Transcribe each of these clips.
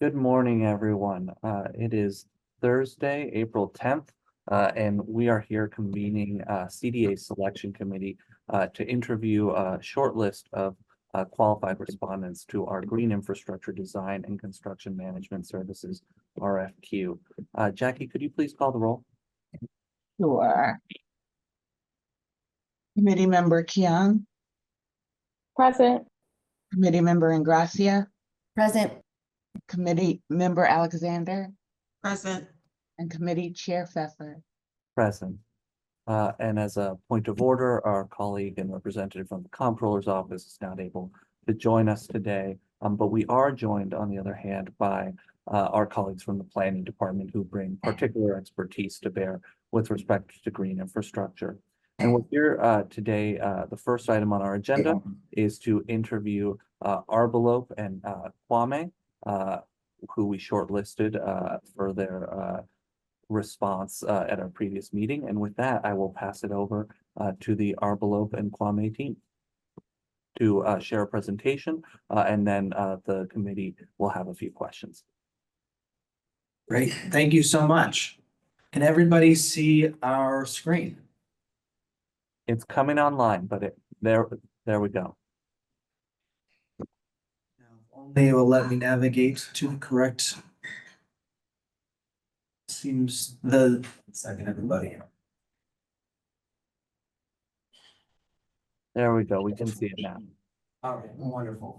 Good morning, everyone. It is Thursday, April 10th, and we are here convening CDA Selection Committee to interview a short list of qualified respondents to our Green Infrastructure Design and Construction Management Services RFQ. Jackie, could you please call the roll? Sure. Committee Member Kian, Present. Committee Member Ingracia, Present. Committee Member Alexander, Present. and Committee Chair Pfeffer. Present. And as a point of order, our colleague and representative from the Comptroller's Office is not able to join us today. But we are joined, on the other hand, by our colleagues from the Planning Department who bring particular expertise to bear with respect to green infrastructure. And we're here today. The first item on our agenda is to interview Arbolope and Kwame, who we shortlisted for their response at our previous meeting. And with that, I will pass it over to the Arbolope and Kwame team to share a presentation, and then the committee will have a few questions. Great, thank you so much. Can everybody see our screen? It's coming online, but there we go. Only it will let me navigate to the correct. Seems the second, everybody. There we go. We can see it now. All right, wonderful.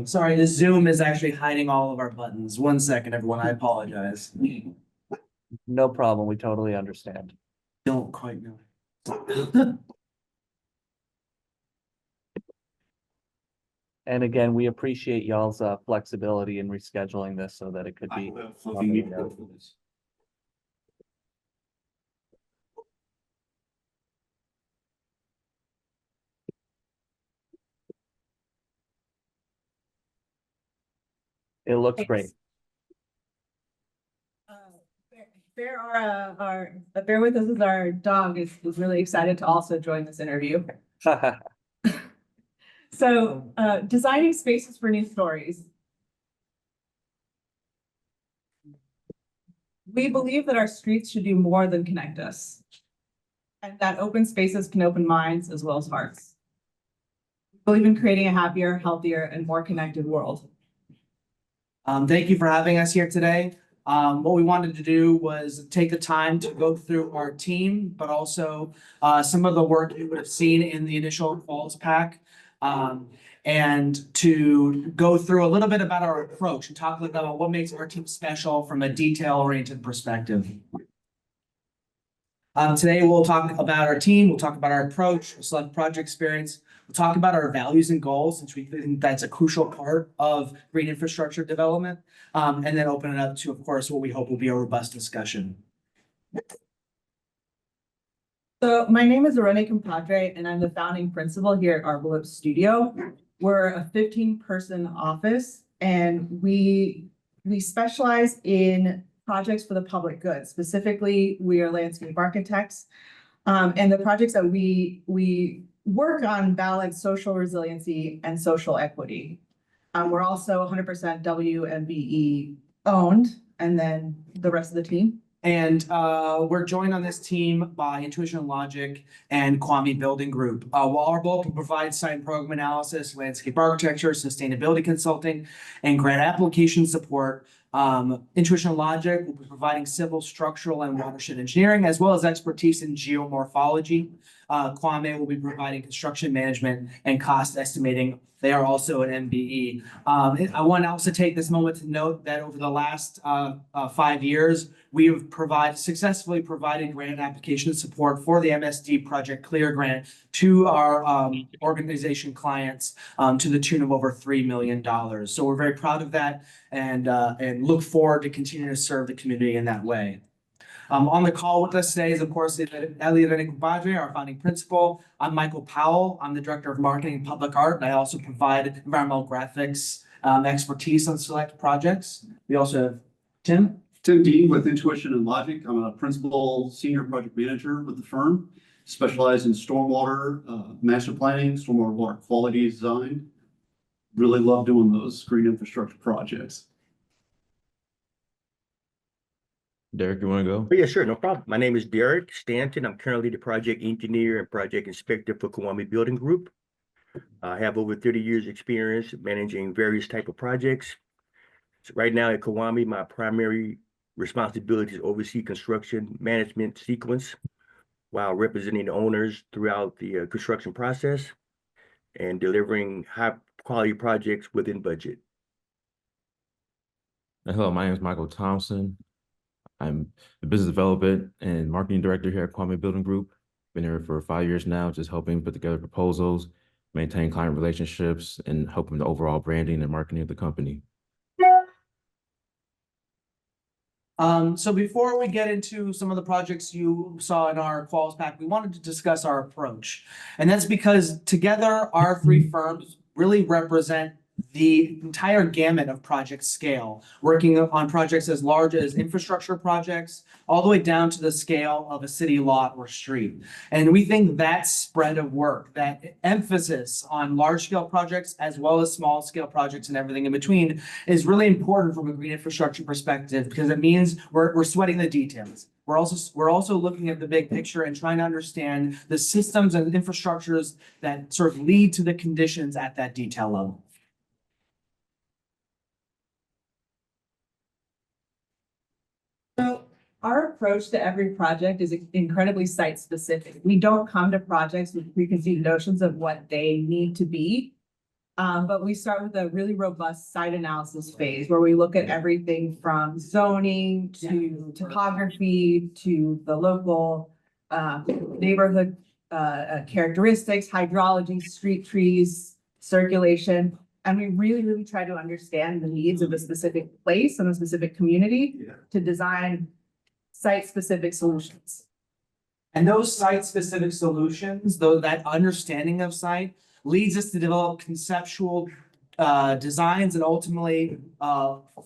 Sorry, the Zoom is actually hiding all of our buttons. 1 second, everyone, I apologize. No problem. We totally understand. Don't quite know. And again, we appreciate y'all's flexibility in rescheduling this so that it could be. It looks great. Bear with us as our dog is really excited to also join this interview. So, designing spaces for new stories. We believe that our streets should do more than connect us, and that open spaces can open minds as well as hearts. We believe in creating a happier, healthier, and more connected world. Thank you for having us here today. What we wanted to do was take the time to go through our team, but also some of the work you would have seen in the initial calls pack. And to go through a little bit about our approach and talk a little bit about what makes our team special from a detail-oriented perspective. Today, we'll talk about our team, we'll talk about our approach, we'll select project experience, we'll talk about our values and goals, since we think that's a crucial part of green infrastructure development, and then open it up to, of course, what we hope will be a robust discussion. So my name is Arone Compadre, and I'm the founding principal here at Arbolope Studio. We're a 15-person office, and we specialize in projects for the public good. Specifically, we are landscape architects, and the projects that we work on balance social resiliency and social equity. We're also 100% WMBE owned, and then the rest of the team. And we're joined on this team by Intuition Logic and Kwame Building Group. While Arbolope will provide site and program analysis, landscape architecture, sustainability consulting, and grant application support, Intuition Logic will be providing civil, structural, and watershed engineering, as well as expertise in geomorphology. Kwame will be providing construction management and cost estimating. They are also an MBE. I want to also take this moment to note that over the last 5 years, we have successfully provided grant application support for the MSD Project Clear grant to our organization clients to the tune of over $3 million. So we're very proud of that and look forward to continuing to serve the community in that way. On the call with us today is, of course, Arone Compadre, our founding principal. I'm Michael Powell. I'm the Director of Marketing and Public Art, and I also provide environmental graphics expertise on select projects. We also have Tim. Tim Dean with Intuition and Logic. I'm a principal senior project manager with the firm. specialize in stormwater, master planning, stormwater water quality design. Really love doing those green infrastructure projects. Derek, you want to go? Oh, yeah, sure, no problem. My name is Derek Stanton. I'm currently the project engineer and project inspector for Kiwami Building Group. I have over 30 years experience managing various type of projects. So right now at Kiwami, my primary responsibility is oversee construction management sequence while representing the owners throughout the construction process and delivering high quality projects within budget. Hello, my name is Michael Thompson. I'm the business development and marketing director here at Kwame Building Group. Been here for 5 years now, just helping put together proposals, maintain client relationships, and helping the overall branding and marketing of the company. So before we get into some of the projects you saw in our quals pack, we wanted to discuss our approach. And that's because together our three firms really represent the entire gamut of project scale, working on projects as large as infrastructure projects, all the way down to the scale of a city lot or street. And we think that spread of work, that emphasis on large scale projects as well as small scale projects and everything in between is really important from a green infrastructure perspective, because it means we're sweating the details. We're also looking at the big picture and trying to understand the systems and infrastructures that sort of lead to the conditions at that detail level. So our approach to every project is incredibly site specific. We don't come to projects with preconceived notions of what they need to be. But we start with a really robust site analysis phase where we look at everything from zoning to topography to the local neighborhood characteristics, hydrology, street trees, circulation. And we really try to understand the needs of a specific place and a specific community to design site-specific solutions. And those site-specific solutions, though, that understanding of site leads us to develop conceptual designs and ultimately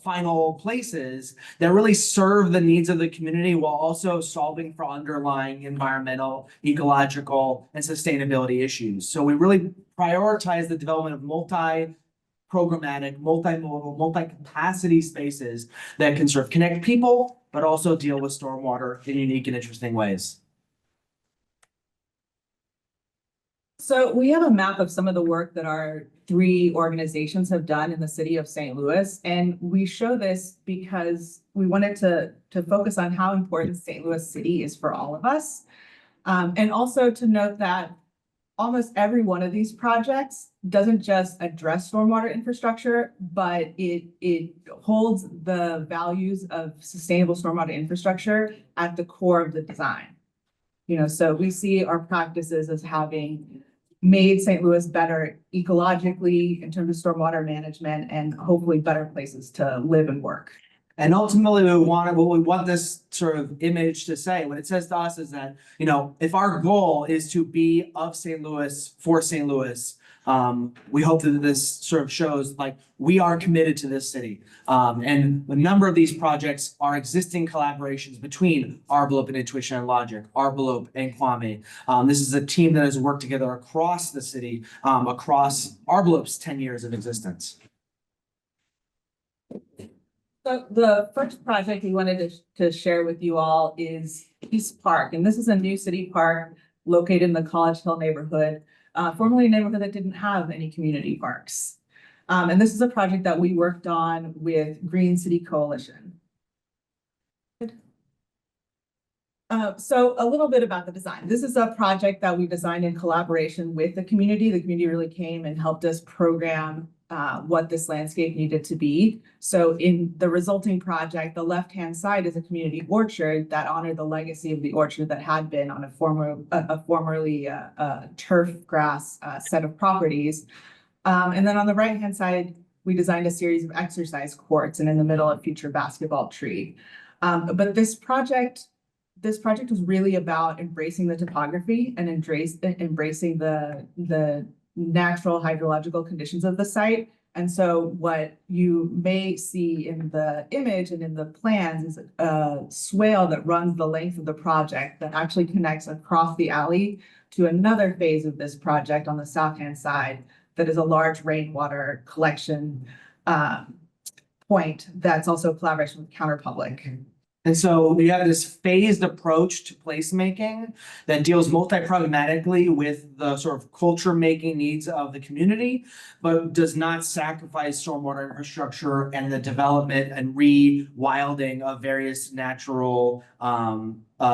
final places that really serve the needs of the community while also solving for underlying environmental, ecological, and sustainability issues. So we really prioritize the development of multi-programmatic, multimodal, multi-capacity spaces that can sort of connect people, but also deal with stormwater in unique and interesting ways. So we have a map of some of the work that our three organizations have done in the city of St. Louis. And we show this because we wanted to focus on how important St. Louis City is for all of us. And also to note that almost every one of these projects doesn't just address stormwater infrastructure, but it holds the values of sustainable stormwater infrastructure at the core of the design. You know, so we see our practices as having made St. Louis better ecologically in terms of stormwater management and hopefully better places to live and work. And ultimately, what we want this sort of image to say, what it says to us is that, you know, if our goal is to be of St. Louis for St. Louis, we hope that this sort of shows like we are committed to this city. And a number of these projects are existing collaborations between Arbolope and Intuition and Logic, Arbolope and Kwame. This is a team that has worked together across the city, across Arbolope's 10 years of existence. So the first project we wanted to share with you all is East Park. And this is a new city park located in the College Hill neighborhood, formerly a neighborhood that didn't have any community parks. And this is a project that we worked on with Green City Coalition. So a little bit about the design. This is a project that we designed in collaboration with the community. The community really came and helped us program what this landscape needed to be. So in the resulting project, the left-hand side is a community orchard that honored the legacy of the orchard that had been on a formerly turf grass set of properties. And then on the right-hand side, we designed a series of exercise courts and in the middle a future basketball tree. But this project was really about embracing the topography and embracing the natural hydrological conditions of the site And so what you may see in the image and in the plans is a swale that runs the length of the project that actually connects across the alley to another phase of this project on the south-hand side that is a large rainwater collection point that's also a collaboration with Counterpublic. And so we have this phased approach to placemaking that deals multi-pragmatically with the sort of culture making needs of the community, but does not sacrifice stormwater infrastructure and the development and rewilding of various natural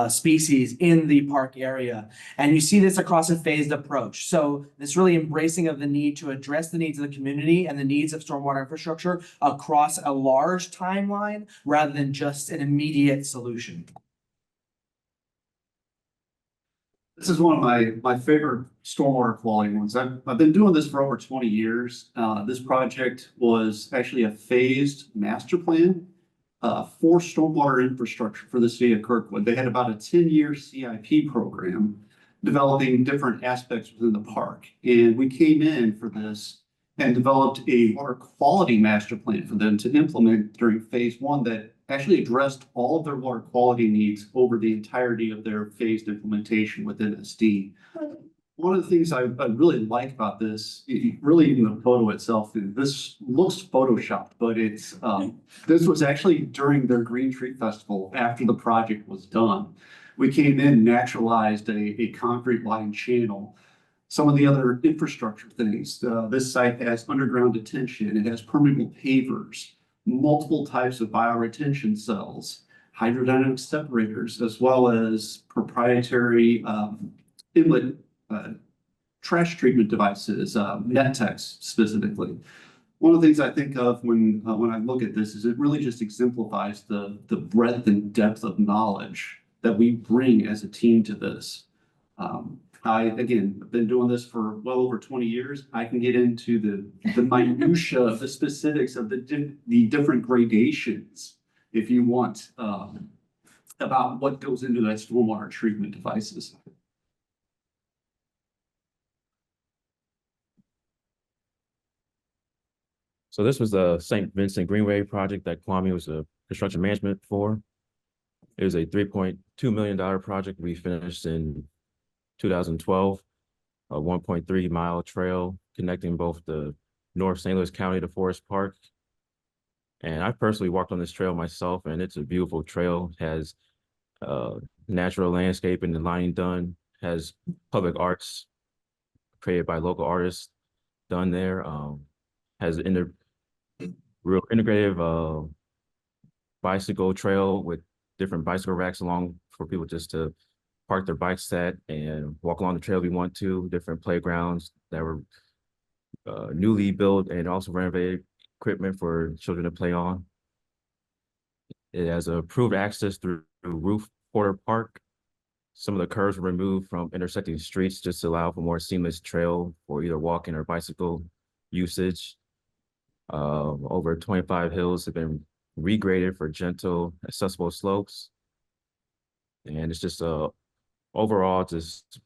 species in the park area. And you see this across a phased approach. So this really embracing of the need to address the needs of the community and the needs of stormwater infrastructure across a large timeline rather than just an immediate solution. This is one of my favorite stormwater quality ones. I've been doing this for over 20 years. This project was actually a phased master plan for stormwater infrastructure for the city of Kirkwood. They had about a 10-year CIP program developing different aspects within the park. And we came in for this and developed a water quality master plan for them to implement during phase one that actually addressed all of their water quality needs over the entirety of their phased implementation within SD. One of the things I really like about this, really even the photo itself, this looks photoshopped, but it's this was actually during their Green Tree Festival after the project was done. We came in, naturalized a concrete lined channel. Some of the other infrastructure things, this site has underground detention, it has permeable pavers, multiple types of bioretention cells, hydrodynamic separators, as well as proprietary inlet trash treatment devices, NetTex specifically. One of the things I think of when I look at this is it really just exemplifies the breadth and depth of knowledge that we bring as a team to this. Again, I've been doing this for well over 20 years. I can get into the minutia of the specifics of the different gradations, if you want, about what goes into that stormwater treatment devices. So this was the St. Vincent Greenway project that Kwame was a construction management for. It was a $3.2 million project we finished in 2012, a 1.3 mile trail connecting both the North St. Louis County to Forest Park. And I personally walked on this trail myself, and it's a beautiful trail. It has natural landscape and the lining done, has public arts created by local artists done there, has real integrative bicycle trail with different bicycle racks along for people just to park their bikes at and walk along the trail if we want to, different playgrounds that were newly built and also renovated equipment for children to play on. It has approved access through Roof Porter Park. Some of the curves were removed from intersecting streets just to allow for more seamless trail for either walking or bicycle usage. Over 25 hills have been regraded for gentle, accessible slopes. And it's just overall just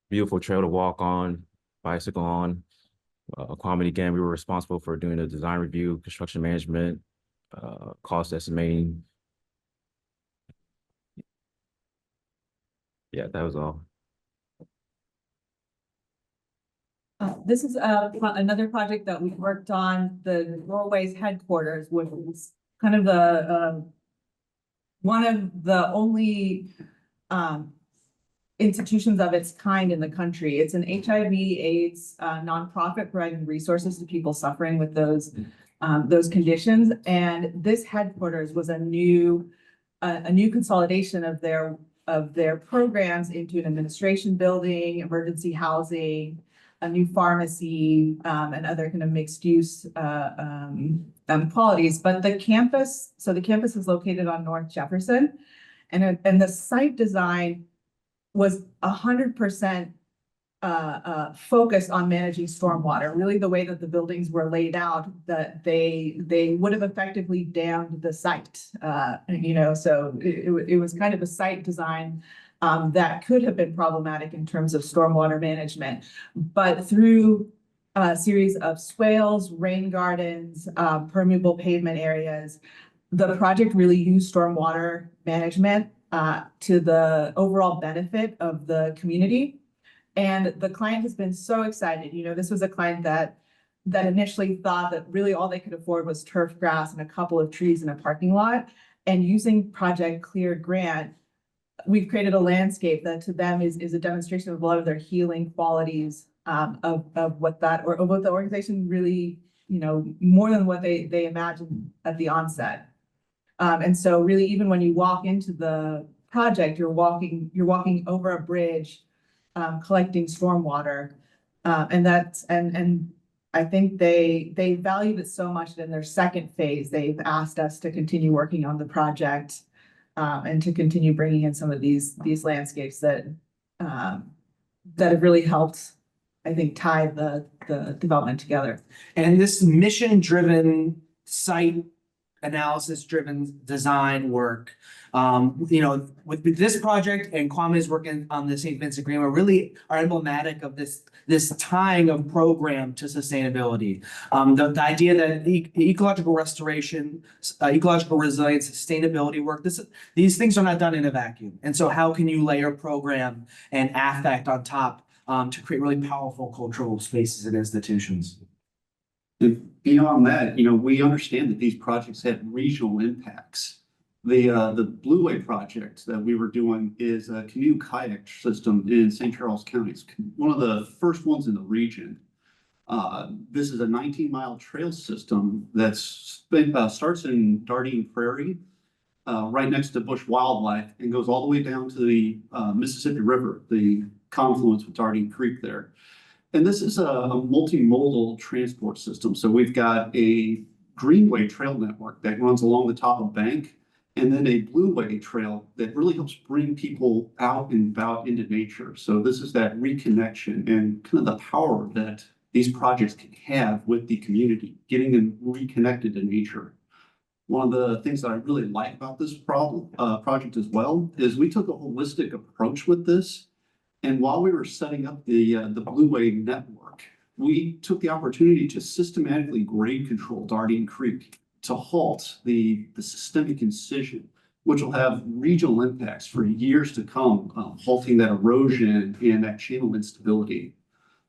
beautiful trail to walk on, bicycle on. Kwame, again, we were responsible for doing the design review, construction management, cost estimating. Yeah, that was all. This is another project that we worked on, the Norway's headquarters, which was kind of the one of the only institutions of its kind in the country. It's an HIV/AIDS nonprofit providing resources to people suffering with those conditions. And this headquarters was a new consolidation of their programs into an administration building, emergency housing, a new pharmacy, and other kind of mixed use qualities. But the campus is located on North Jefferson, and the site design was 100% focused on managing stormwater. Really, the way that the buildings were laid out, that they would have effectively dammed the site. So it was kind of a site design that could have been problematic in terms of stormwater management. But through a series of swales, rain gardens, permeable pavement areas. The project really used stormwater management to the overall benefit of the community. And the client has been so excited. You know, this was a client that initially thought that really all they could afford was turf grass and a couple of trees in a parking lot. And using Project Clear Grant, we've created a landscape that to them is a demonstration of a lot of their healing qualities of what the organization really, you know, more than what they imagined at the onset. And so really, even when you walk into the project, you're walking over a bridge, collecting stormwater. And I think they valued it so much that in their second phase, they've asked us to continue working on the project and to continue bringing in some of these landscapes that have really helped, I think, tie the development together. And this mission-driven site analysis-driven design work, you know, with this project and Kwame's working on the St. Vincent Greenway really are emblematic of this tying of program to sustainability. The idea that ecological restoration, ecological resilience, sustainability work, these things are not done in a vacuum. And so how can you layer program and affect on top to create really powerful cultural spaces and institutions? And beyond that, you know, we understand that these projects have regional impacts. The Blue Way project that we were doing is a canoe kayak system in St. Charles County. It's one of the first ones in the region. This is a 19-mile trail system that starts in Dardenne Prairie, right next to Bush Wildlife, and goes all the way down to the Mississippi River, the confluence with Dardenne Creek there. And this is a multimodal transport system. So we've got a Greenway trail network that runs along the top of Bank, and then a Blue Way trail that really helps bring people out and about into nature. So this is that reconnection and kind of the power that these projects can have with the community, getting them reconnected to nature. One of the things that I really like about this project as well is we took a holistic approach with this. And while we were setting up the Blue Way network, we took the opportunity to systematically grade control Dardenne Creek to halt the systemic incision, which will have regional impacts for years to come, halting that erosion and that channel instability.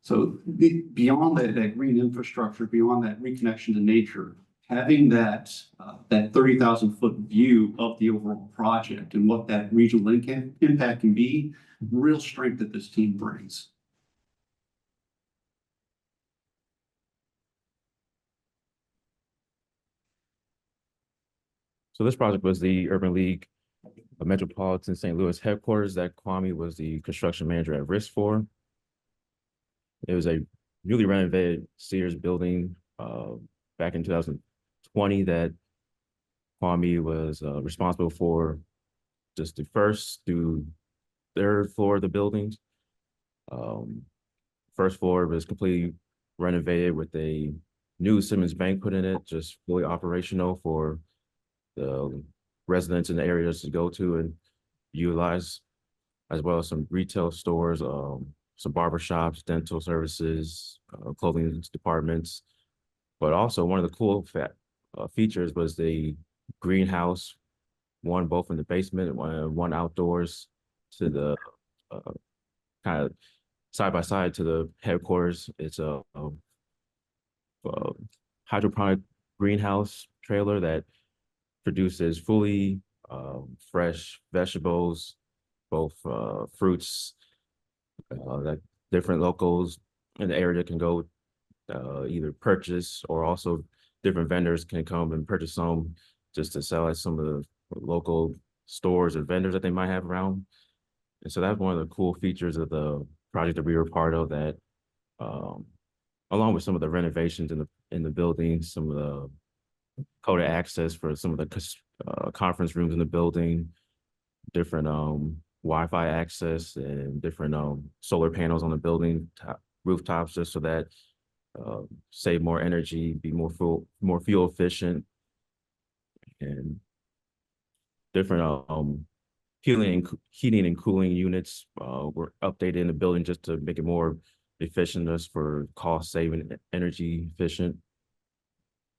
So beyond that green infrastructure, beyond that reconnection to nature, having that 30,000-foot view of the overall project and what that regional impact can be, real strength that this team brings. So this project was the Urban League of Metropolitan St. Louis headquarters that Kwame was the construction manager at risk for. It was a newly renovated Sears building back in 2020 that Kwame was responsible for just the first through third floor of the buildings. First floor was completely renovated with a new Simmons Bank put in it, just fully operational for the residents in the areas to go to and utilize, as well as some retail stores, some barber shops, dental services, clothing departments. But also one of the cool features was the greenhouse, one both in the basement, one outdoors, to the kind of side by side to the headquarters. It's a hydroponic greenhouse trailer that produces fully fresh vegetables, both fruits that different locals in the area can go either purchase, or also different vendors can come and purchase some just to sell at some of the local stores or vendors that they might have around. And so that's one of the cool features of the project that we were part of, that along with some of the renovations in the building, some of the coded access for some of the conference rooms in the building, different Wi-Fi access, and different solar panels on the building rooftops, just so that save more energy, be more fuel efficient, and different heating and cooling units were updated in the building just to make it more efficient as for cost saving, energy efficient.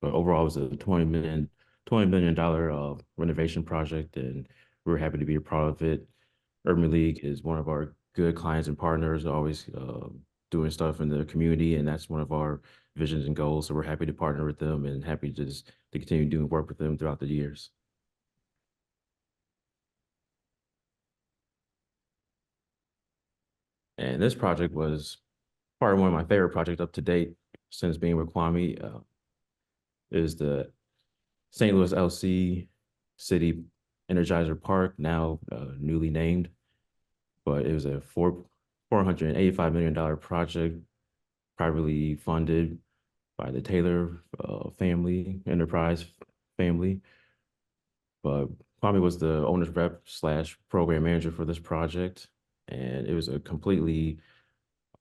But overall, it was a $20 million renovation project, and we're happy to be a part of it. Urban League is one of our good clients and partners, always doing stuff in the community, and that's one of our visions and goals. So we're happy to partner with them and happy to continue doing work with them throughout the years. And this project was probably one of my favorite projects up to date since being with Kwame. Is the St. Louis LC City Energizer Park, now newly named. But it was a $485 million project, privately funded by the Taylor Enterprise family. But Kwame was the owner's rep / program manager for this project. And it was a completely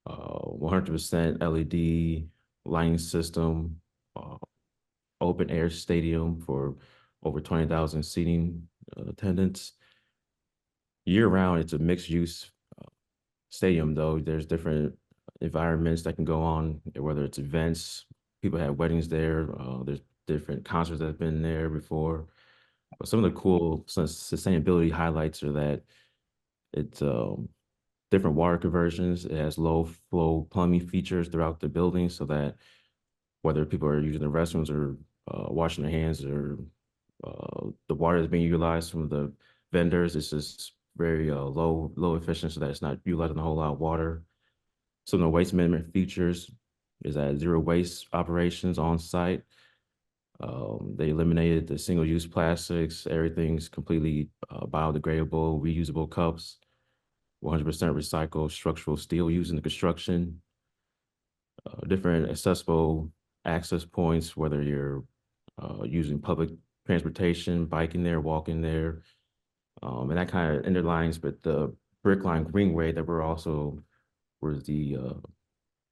100% LED lighting system, open air stadium for over 20,000 seating attendance. Year round, it's a mixed use stadium though. There's different environments that can go on, whether it's events, people have weddings there, there's different concerts that have been there before. But some of the cool sustainability highlights are that it's different water conversions. It has low flow plumbing features throughout the building so that whether people are using the restrooms or washing their hands or the water is being utilized from the vendors, it's just very low efficient so that it's not utilizing a whole lot of water. Some of the waste management features is that zero waste operations on site. They eliminated the single-use plastics. Everything's completely biodegradable, reusable cups, 100% recycled structural steel used in the construction. Different accessible access points, whether you're using public transportation, biking there, walking there. And that kind of interlines with the Brickline Greenway that were the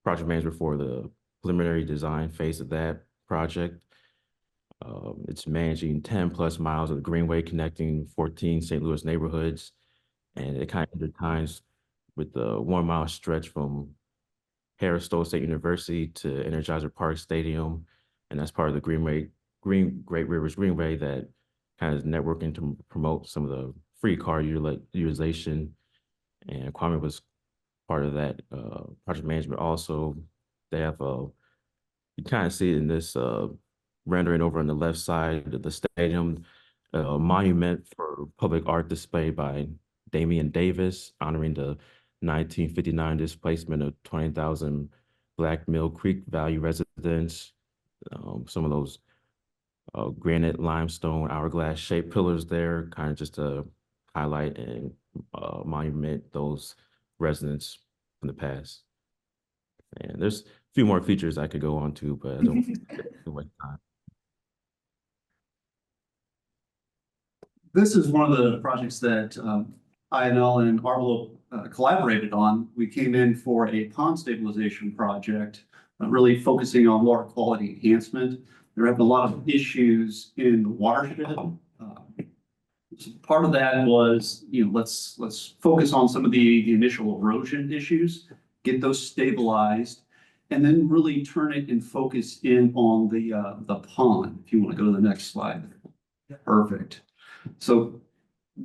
project manager for the preliminary design phase of that project. It's managing 10+ miles of the Greenway connecting 14 St. Louis neighborhoods. And it kind of intertwines with the 1 mile stretch from Harris Stowe State University to Energizer Park Stadium. And that's part of the Great Rivers Greenway that kind of is networking to promote some of the free car utilization. And Kwame was part of that project management also. They have you kind of see it in this rendering over on the left side of the stadium, a monument for public art display by Damian Davis, honoring the 1959 displacement of 20,000 Black Mill Creek Valley residents. Some of those granite, limestone, hourglass shaped pillars there, kind of just to highlight and monument those residents in the past. And there's a few more features I could go on to, but I don't take too much time. This is one of the projects that INL and Arlo collaborated on. We came in for a pond stabilization project, really focusing on water quality enhancement. There have been a lot of issues in the watershed. Part of that was, let's focus on some of the initial erosion issues, get those stabilized, and then really turn it and focus in on the pond. If you want to go to the next slide. Perfect. So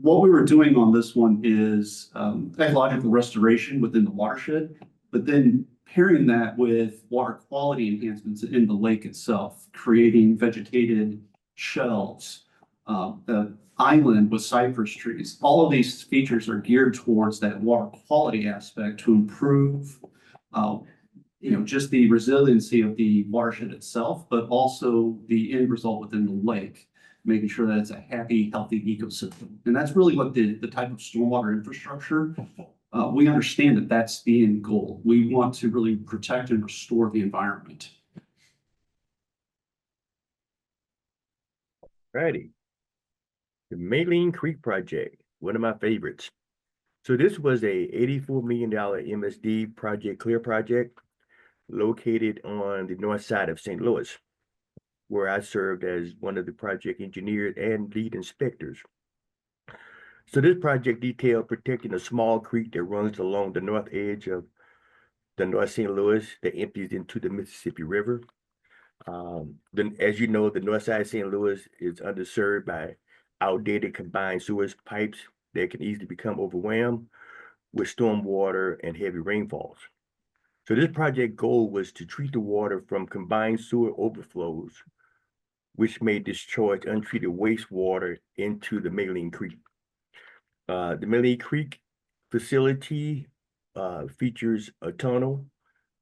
what we were doing on this one is ecological restoration within the watershed, but then pairing that with water quality enhancements in the lake itself, creating vegetated shelves, the island with cypress trees. All of these features are geared towards that water quality aspect to improve, just the resiliency of the watershed itself, but also the end result within the lake, making sure that it's a happy, healthy ecosystem. And that's really what the type of stormwater infrastructure, we understand that that's the end goal. We want to really protect and restore the environment. Righty. The Maline Creek Project, one of my favorites. So this was a $84 million MSD project, clear project, located on the north side of St. Louis, where I served as one of the project engineers and lead inspectors. So this project detailed protecting a small creek that runs along the north edge of the North St. Louis that empties into the Mississippi River. Then, as you know, the north side of St. Louis is underserved by outdated combined sewage pipes that can easily become overwhelmed with storm water and heavy rainfalls. So this project goal was to treat the water from combined sewer overflows, which may discharge untreated wastewater into the Maline Creek. The Maline Creek facility features a tunnel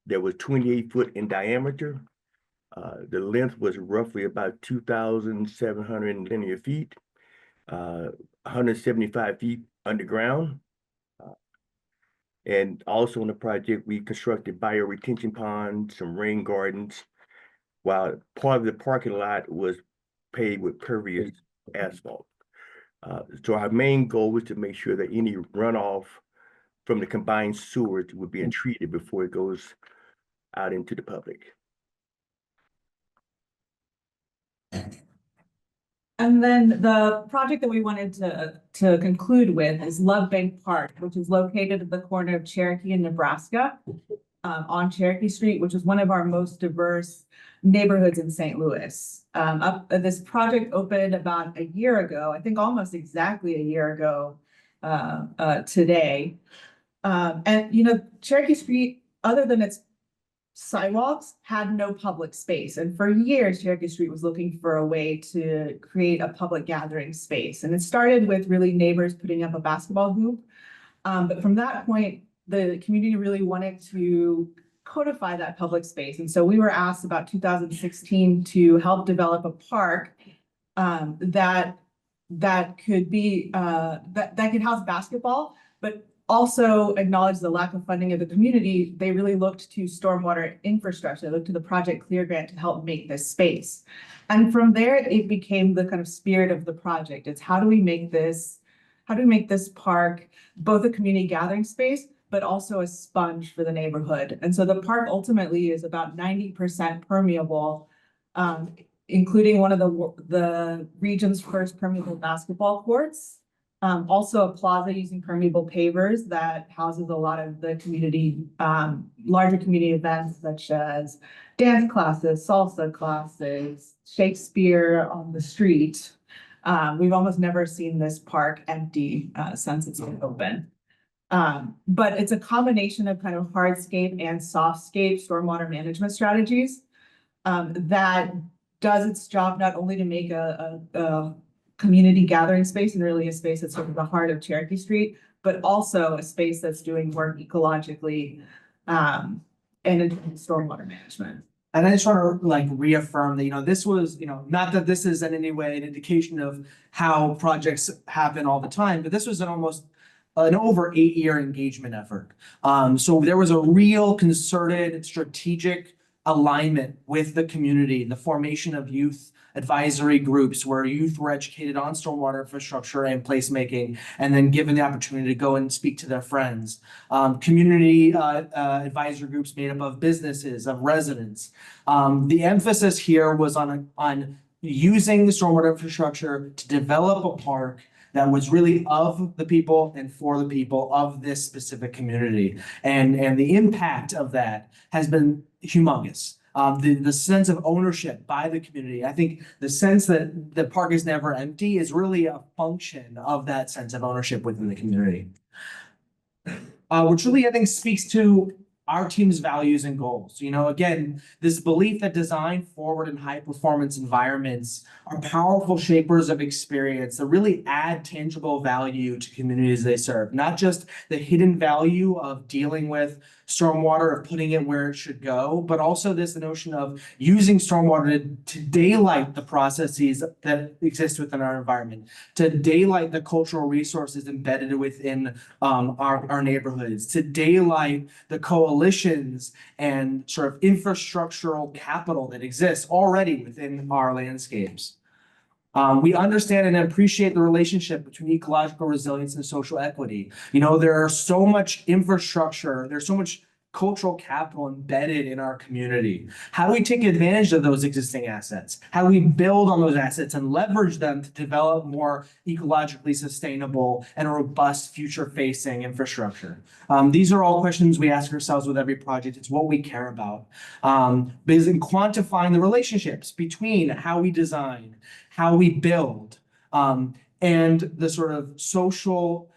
that was 28 foot in diameter. The length was roughly about 2,700 linear feet, 175 feet underground. And also on the project, we constructed bioretention ponds, some rain gardens, while part of the parking lot was paved with pervious asphalt. So our main goal was to make sure that any runoff from the combined sewage would be treated before it goes out into the public. And then the project that we wanted to conclude with is Love Bank Park, which is located at the corner of Cherokee and Nebraska, on Cherokee Street, which is one of our most diverse neighborhoods in St. Louis. This project opened about a year ago, I think almost exactly a year ago today. And you know, Cherokee Street, other than its sidewalks, had no public space. And for years, Cherokee Street was looking for a way to create a public gathering space. And it started with really neighbors putting up a basketball hoop. But from that point, the community really wanted to codify that public space. And so we were asked about 2016 to help develop a park that could be that could house basketball, but also acknowledge the lack of funding of the community. They really looked to stormwater infrastructure. They looked to the Project Clear Grant to help make this space. And from there, it became the kind of spirit of the project. It's how do we make this park both a community gathering space, but also a sponge for the neighborhood. And so the park ultimately is about 90% permeable, including one of the region's first permeable basketball courts. Also a plaza using permeable pavers that houses a lot of the community, larger community events such as dance classes, salsa classes, Shakespeare on the street. We've almost never seen this park empty since it's been open. But it's a combination of kind of hardscape and softscape stormwater management strategies that does its job not only to make a community gathering space and really a space that's sort of the heart of Cherokee Street, but also a space that's doing work ecologically and in stormwater management. And I just want to like reaffirm that, you know, this was, you know, not that this is in any way an indication of how projects happen all the time, but this was an over 8-year engagement effort. So there was a real concerted strategic alignment with the community, the formation of youth advisory groups where youth were educated on stormwater infrastructure and placemaking, and then given the opportunity to go and speak to their friends. Community advisory groups made up of businesses, of residents. The emphasis here was on using the stormwater infrastructure to develop a park that was really of the people and for the people of this specific community. And the impact of that has been humongous. The sense of ownership by the community. I think the sense that the park is never empty is really a function of that sense of ownership within the community. Which really, I think, speaks to our team's values and goals. You know, again, this belief that design forward and high performance environments are powerful shapers of experience that really add tangible value to communities they serve, not just the hidden value of dealing with stormwater, of putting it where it should go, but also this notion of using stormwater to daylight the processes that exist within our environment, to daylight the cultural resources embedded within our neighborhoods, to daylight the coalitions and sort of infrastructural capital that exists already within our landscapes. We understand and appreciate the relationship between ecological resilience and social equity. You know, there are so much infrastructure, there's so much cultural capital embedded in our community? How do we take advantage of those existing assets? How do we build on those assets and leverage them to develop more ecologically sustainable and robust future-facing infrastructure? These are all questions we ask ourselves with every project. It's what we care about. Because in quantifying the relationships between how we design, how we build, and the sort of social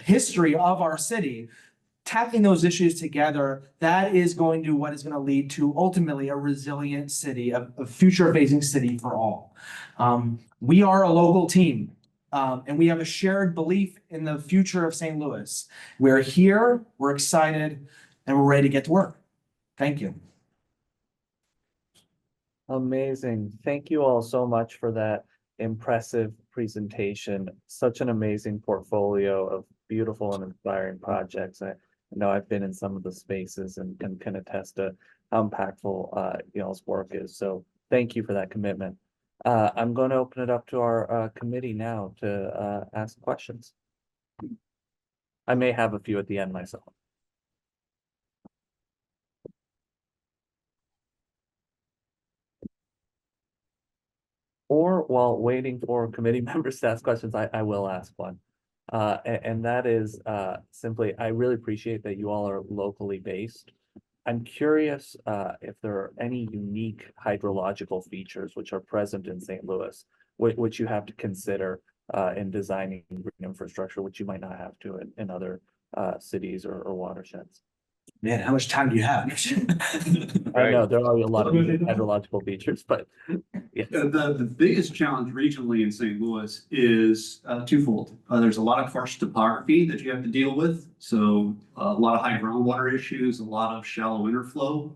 history of our city, tackling those issues together, that is going to what is going to lead to ultimately a resilient city, a future-facing city for all. We are a local team, and we have a shared belief in the future of St. Louis. We're here, we're excited, and we're ready to get to work. Thank you. Amazing. Thank you all so much for that impressive presentation. Such an amazing portfolio of beautiful and inspiring projects. I know I've been in some of the spaces and can attest to how impactful y'all's work is. So thank you for that commitment. I'm going to open it up to our committee now to ask questions. I may have a few at the end myself. Or while waiting for committee members to ask questions, I will ask one. And that is simply, I really appreciate that you all are locally based. I'm curious if there are any unique hydrological features which are present in St. Louis, which you have to consider in designing green infrastructure, which you might not have to in other cities or watersheds. Man, how much time do you have? I know there are a lot of hydrological features, but yes. The biggest challenge regionally in St. Louis is twofold. There's a lot of harsh topography that you have to deal with. So a lot of high groundwater issues, a lot of shallow interflow.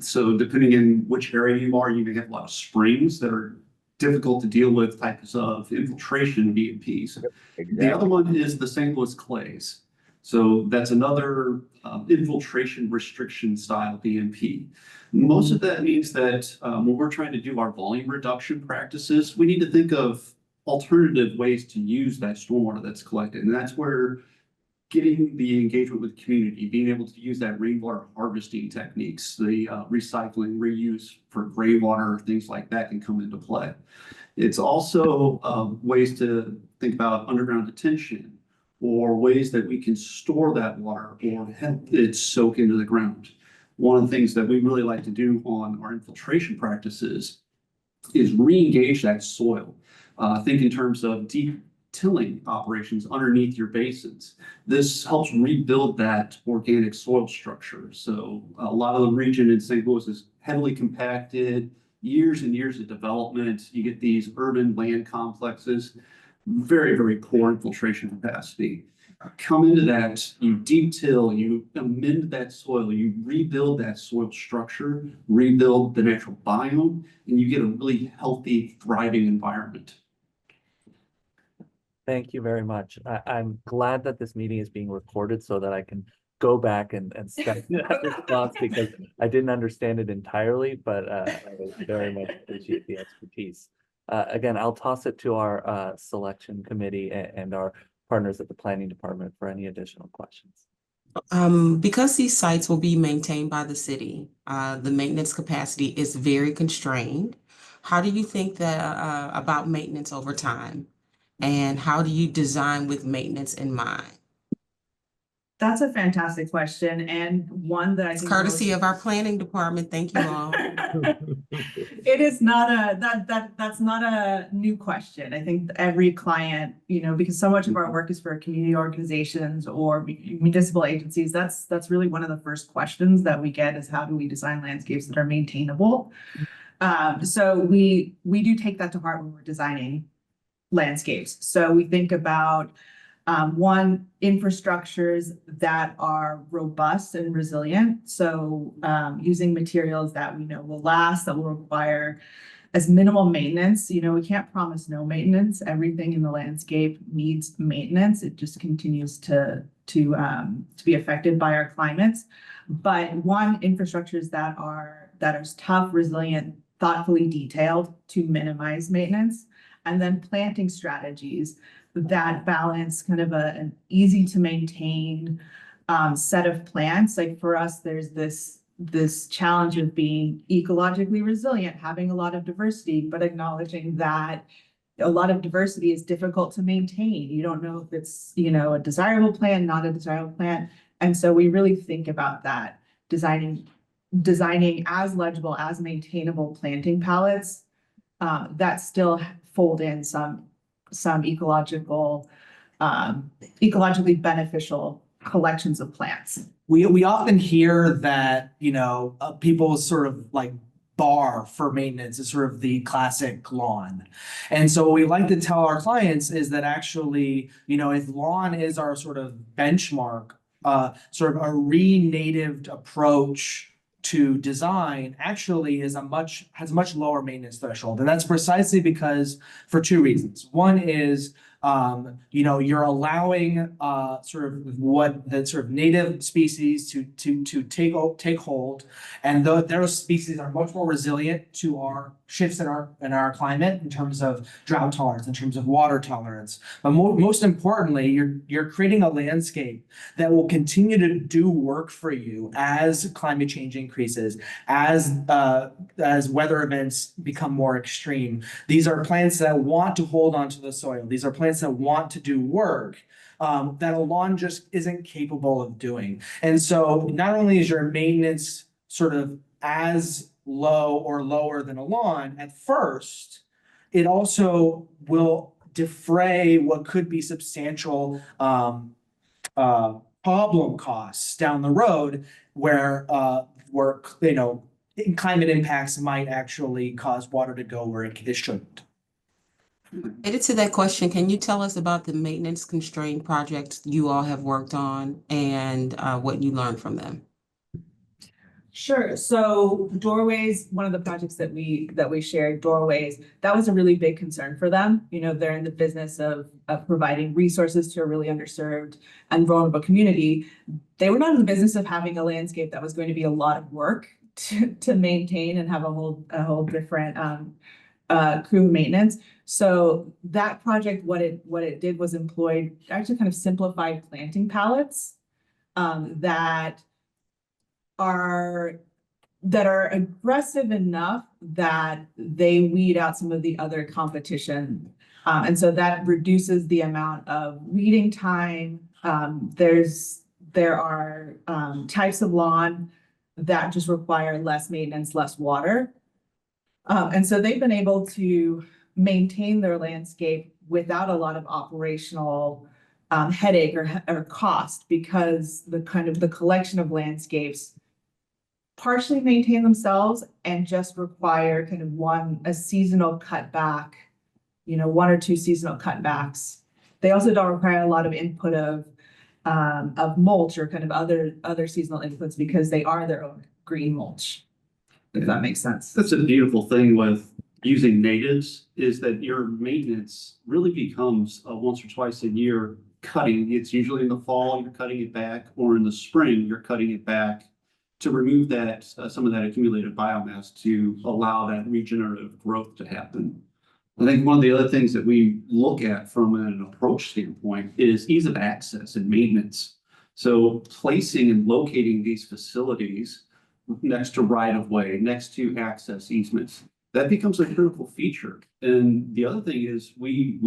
So depending on which area you are, you may have a lot of springs that are difficult to deal with, types of infiltration BMPs. The other one is the St. Louis clays. So that's another infiltration restriction style BMP. Most of that means that when we're trying to do our volume reduction practices, we need to think of alternative ways to use that stormwater that's collected. And that's where getting the engagement with the community, being able to use that rainwater harvesting techniques, the recycling, reuse for gray water, things like that can come into play. It's also ways to think about underground detention, or ways that we can store that water or help it soak into the ground. One of the things that we really like to do on our infiltration practices is re-engage that soil. Think in terms of deep tilling operations underneath your basins. This helps rebuild that organic soil structure. So a lot of the region in St. Louis is heavily compacted, years and years of development. You get these urban land complexes, very, very poor infiltration capacity. Come into that, you deep till, you amend that soil, you rebuild that soil structure, rebuild the natural biome, and you get a really healthy, thriving environment. Thank you very much. I'm glad that this meeting is being recorded so that I can go back and study that response, because I didn't understand it entirely, but I very much appreciate the expertise. Again, I'll toss it to our selection committee and our partners at the planning department for any additional questions. Because these sites will be maintained by the city, the maintenance capacity is very constrained. How do you think that about maintenance over time? And how do you design with maintenance in mind? That's a fantastic question, and one that I think Courtesy of our planning department. Thank you all. It is not that's not a new question. I think every client, because so much of our work is for community organizations or municipal agencies, that's really one of the first questions that we get is how do we design landscapes that are maintainable? So we do take that to heart when we're designing landscapes. So we think about one, infrastructures that are robust and resilient. So using materials that we know will last, that will require as minimal maintenance. We can't promise no maintenance. Everything in the landscape needs maintenance. It just continues to be affected by our climates. But one, infrastructures that are tough, resilient, thoughtfully detailed to minimize maintenance. And then planting strategies that balance kind of an easy to maintain set of plants. Like for us, there's this challenge of being ecologically resilient, having a lot of diversity, but acknowledging that a lot of diversity is difficult to maintain. You don't know if it's, you know, a desirable plant, not a desirable plant. And so we really think about that, designing as legible, as maintainable planting palettes that still fold in some ecologically beneficial collections of plants. We often hear that, you know, people sort of like bar for maintenance is sort of the classic lawn. And so what we like to tell our clients is that actually, you know, if lawn is our sort of benchmark, sort of a re-natived approach to design actually has a much lower maintenance threshold. And that's precisely because for two reasons. One is you know, you're allowing sort of what the sort of native species to take hold, and those species are much more resilient to our shifts in our climate in terms of drought tolerance, in terms of water tolerance. But most importantly, you're creating a landscape that will continue to do work for you as climate change increases, as weather events become more extreme. These are plants that want to hold onto the soil. These are plants that want to do work that a lawn just isn't capable of doing. And so not only is your maintenance sort of as low or lower than a lawn at first, it also will defray what could be substantial problem costs down the road where you know, climate impacts might actually cause water to go where it shouldn't. Related to that question, can you tell us about the maintenance constrained projects you all have worked on and what you learned from them? Sure. So Doorways, one of the projects that we shared, Doorways, that was a really big concern for them. You know, they're in the business of providing resources to a really underserved and vulnerable community. They were not in the business of having a landscape that was going to be a lot of work to maintain and have a whole different crew maintenance. So that project, what it did was employed actually kind of simplified planting palettes that are aggressive enough that they weed out some of the other competition. And so that reduces the amount of weeding time. There are types of lawn that just require less maintenance, less water. And so they've been able to maintain their landscape without a lot of operational headache or cost, because the collection of landscapes partially maintain themselves and just require kind of a seasonal cutback, you know, 1 or 2 seasonal cutbacks. They also don't require a lot of input of mulch or kind of other seasonal inputs, because they are their own green mulch, if that makes sense. That's a beautiful thing with using natives, is that your maintenance really becomes once or twice a year cutting. It's usually in the fall, you're cutting it back, or in the spring, you're cutting it back to remove that some of that accumulated biomass to allow that regenerative growth to happen. I think one of the other things that we look at from an approach standpoint is ease of access and maintenance. So placing and locating these facilities next to right-of-way, next to access easements, that becomes a critical feature. And the other thing is we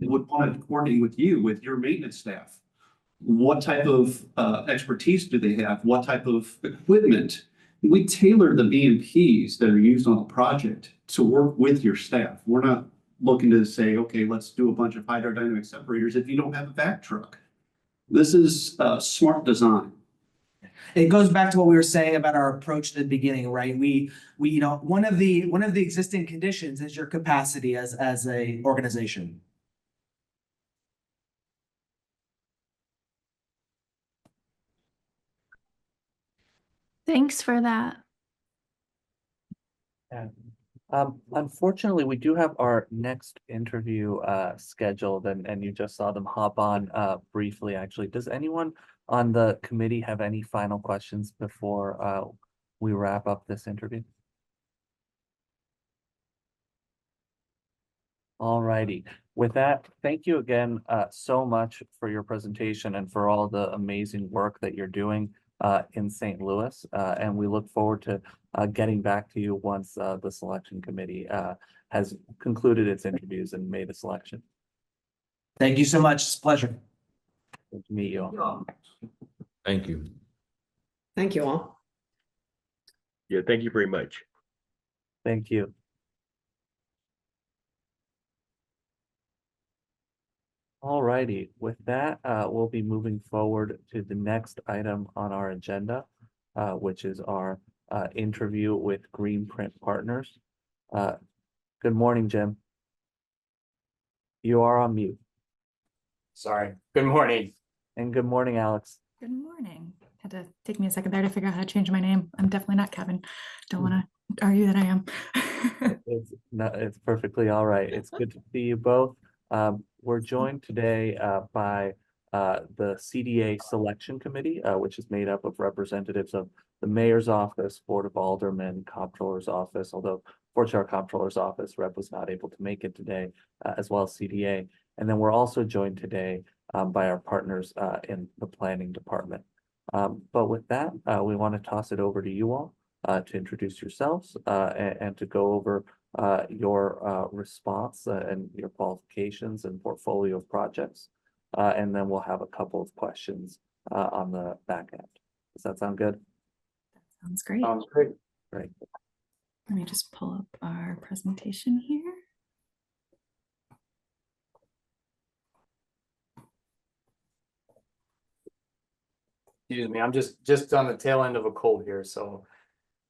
would want to coordinate with you, with your maintenance staff. What type of expertise do they have? What type of equipment? We tailor the BMPs that are used on a project to work with your staff. We're not looking to say, okay, let's do a bunch of hydrodynamic separators if you don't have a vac truck. This is smart design. It goes back to what we were saying about our approach at the beginning, right? We you know, one of the existing conditions is your capacity as a organization. Thanks for that. Yeah. Unfortunately, we do have our next interview scheduled, and you just saw them hop on briefly, actually. Does anyone on the committee have any final questions before we wrap up this interview? All righty. With that, thank you again so much for your presentation and for all the amazing work that you're doing in St. Louis. And we look forward to getting back to you once the selection committee has concluded its interviews and made a selection. Thank you so much. It's a pleasure. Good to meet you all. Thank you. Thank you all. Yeah, thank you very much. Thank you. All righty, with that, we'll be moving forward to the next item on our agenda, which is our interview with Greenprint Partners. Good morning, Jim. You are on mute. Sorry. Good morning. And good morning, Alex. Good morning. Had to take me a second there to figure out how to change my name. I'm definitely not Kevin. Don't want to argue that I am. It's perfectly all right. It's good to see you both. We're joined today by the CDA Selection Committee, which is made up of representatives of the Mayor's Office, Board of Aldermen, Comptroller's Office, although fortunately our Comptroller's Office rep was not able to make it today, as well as CDA. And then we're also joined today by our partners in the Planning Department. But with that, we want to toss it over to you all to introduce yourselves and to go over your response and your qualifications and portfolio of projects. And then we'll have a couple of questions on the back end. Does that sound good? Sounds great. Sounds great. Great. Let me just pull up our presentation here. Excuse me, I'm just on the tail end of a cold here, so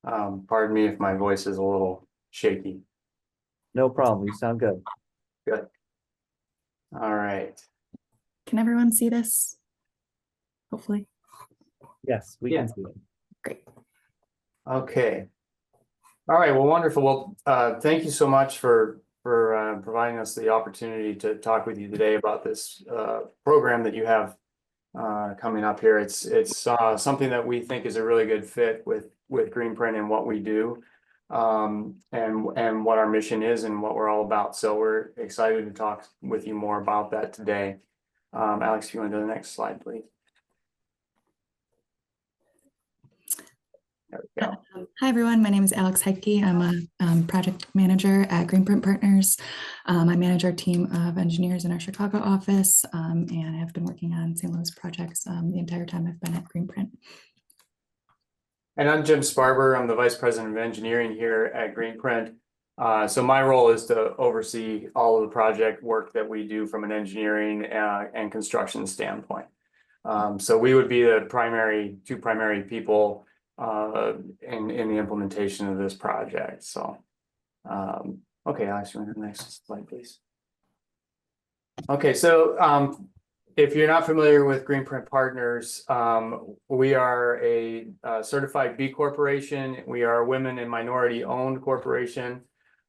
pardon me if my voice is a little shaky. No problem. You sound good. Good. All right. Can everyone see this? Hopefully. Yes, we Yeah. can see it. Great. Okay. All right, well, wonderful. Well, thank you so much for providing us the opportunity to talk with you today about this program that you have coming up here. It's something that we think is a really good fit with Greenprint and what we do, and what our mission is and what we're all about. So we're excited to talk with you more about that today. Alex, if you want to go to the next slide, please. There we go. Hi, everyone. My name is Alex Heidke. I'm a project manager at Greenprint Partners. I manage our team of engineers in our Chicago office, and I've been working on St. Louis projects the entire time I've been at Greenprint. And I'm Jim Sparber. I'm the Vice President of Engineering here at Greenprint. So my role is to oversee all of the project work that we do from an engineering and construction standpoint. So we would be the two primary people in the implementation of this project. So, okay, Alex, you want the next slide, please. Okay, so if you're not familiar with Greenprint Partners, we are a certified B Corporation. We are a women and minority owned corporation.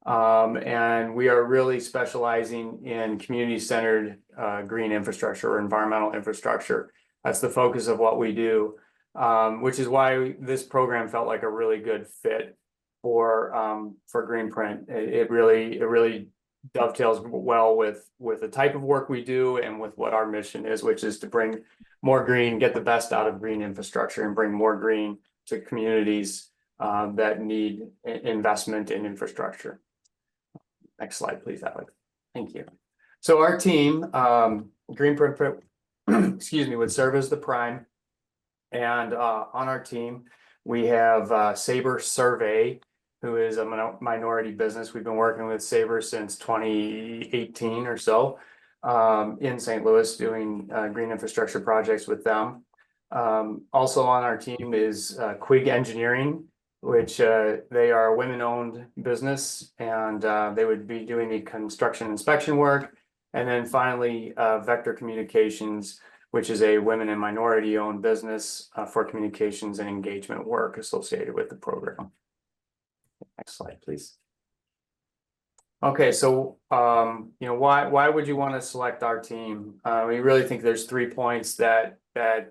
And we are really specializing in community-centered green infrastructure or environmental infrastructure. That's the focus of what we do, which is why this program felt like a really good fit for Greenprint. It really dovetails well with the type of work we do and with what our mission is, which is to bring more green, get the best out of green infrastructure, and bring more green to communities that need investment in infrastructure. Next slide, please, Alex. Thank you. So our team, Greenprint, excuse me, would serve as the prime. And on our team, we have Sabre Survey, who is a minority business. We've been working with Sabre since 2018 or so in St. Louis, doing green infrastructure projects with them. Also on our team is Quig Engineering, which they are a women-owned business, and they would be doing the construction inspection work. And then finally, Vector Communications, which is a women and minority-owned business for communications and engagement work associated with the program. Next slide, please. Okay, so why would you want to select our team? We really think there's 3 points that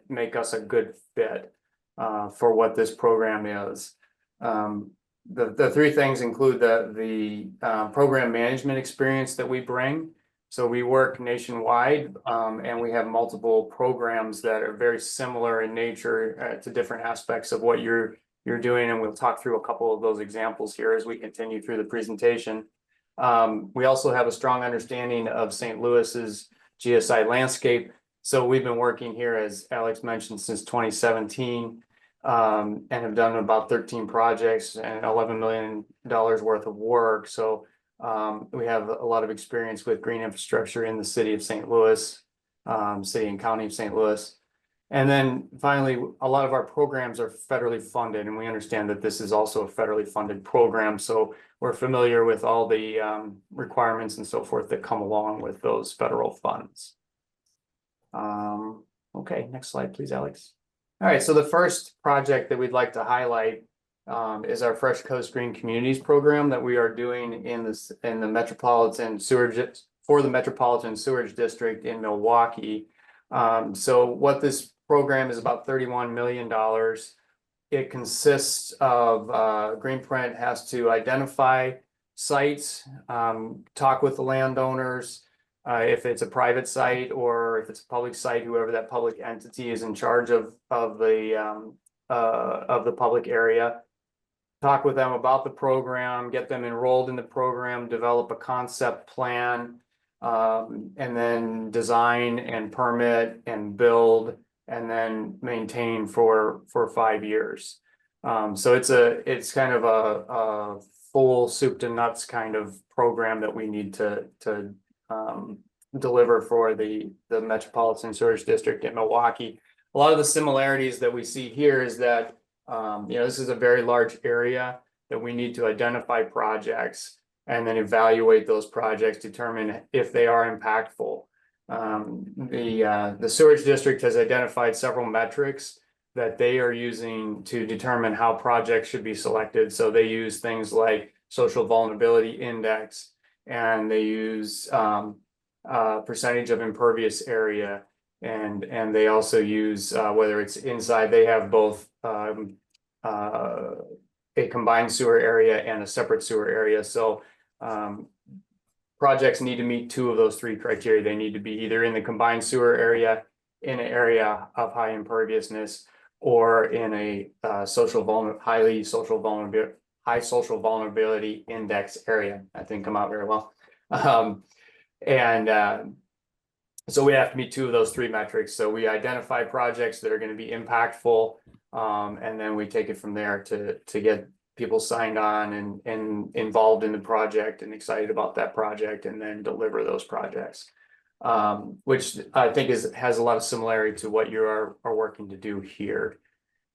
make us a good fit for what this program is. the three things include the program management experience that we bring. So we work nationwide, and we have multiple programs that are very similar in nature to different aspects of what you're doing, and we'll talk through a couple of those examples here as we continue through the presentation. We also have a strong understanding of St. Louis's GSI landscape. So we've been working here, as Alex mentioned, since 2017, and have done about 13 projects and $11 million worth of work. So we have a lot of experience with green infrastructure in the city of St. Louis, city and county of St. Louis. And then finally, a lot of our programs are federally funded, and we understand that this is also a federally funded program. So we're familiar with all the requirements and so forth that come along with those federal funds. Okay, next slide, please, Alex. All right, so the first project that we'd like to highlight is our Fresh Coast Green Communities program that we are doing in the Metropolitan Sewerage for the Metropolitan Sewerage District in Milwaukee. So what this program is about $31 million. It consists of Greenprint has to identify sites, talk with the landowners, if it's a private site or if it's a public site, whoever that public entity is in charge of the public area. Talk with them about the program, get them enrolled in the program, develop a concept plan, and then design and permit and build and then maintain for 5 years. So it's kind of a full soup to nuts kind of program that we need to deliver for the Metropolitan Sewerage District in Milwaukee. A lot of the similarities that we see here is that this is a very large area that we need to identify projects and then evaluate those projects, determine if they are impactful. The sewerage district has identified several metrics that they are using to determine how projects should be selected. So they use things like social vulnerability index, and they use percentage of impervious area, and they also use whether it's inside. They have both a combined sewer area and a separate sewer area. So projects need to meet 2 of those 3 criteria. They need to be either in the combined sewer area, in an area of high imperviousness, or in a high social vulnerability index area. That didn't come out very well. So we have to meet 2 of those 3 metrics. So we identify projects that are going to be impactful, and then we take it from there to get people signed on and involved in the project and excited about that project, and then deliver those projects, which I think has a lot of similarity to what you are working to do here.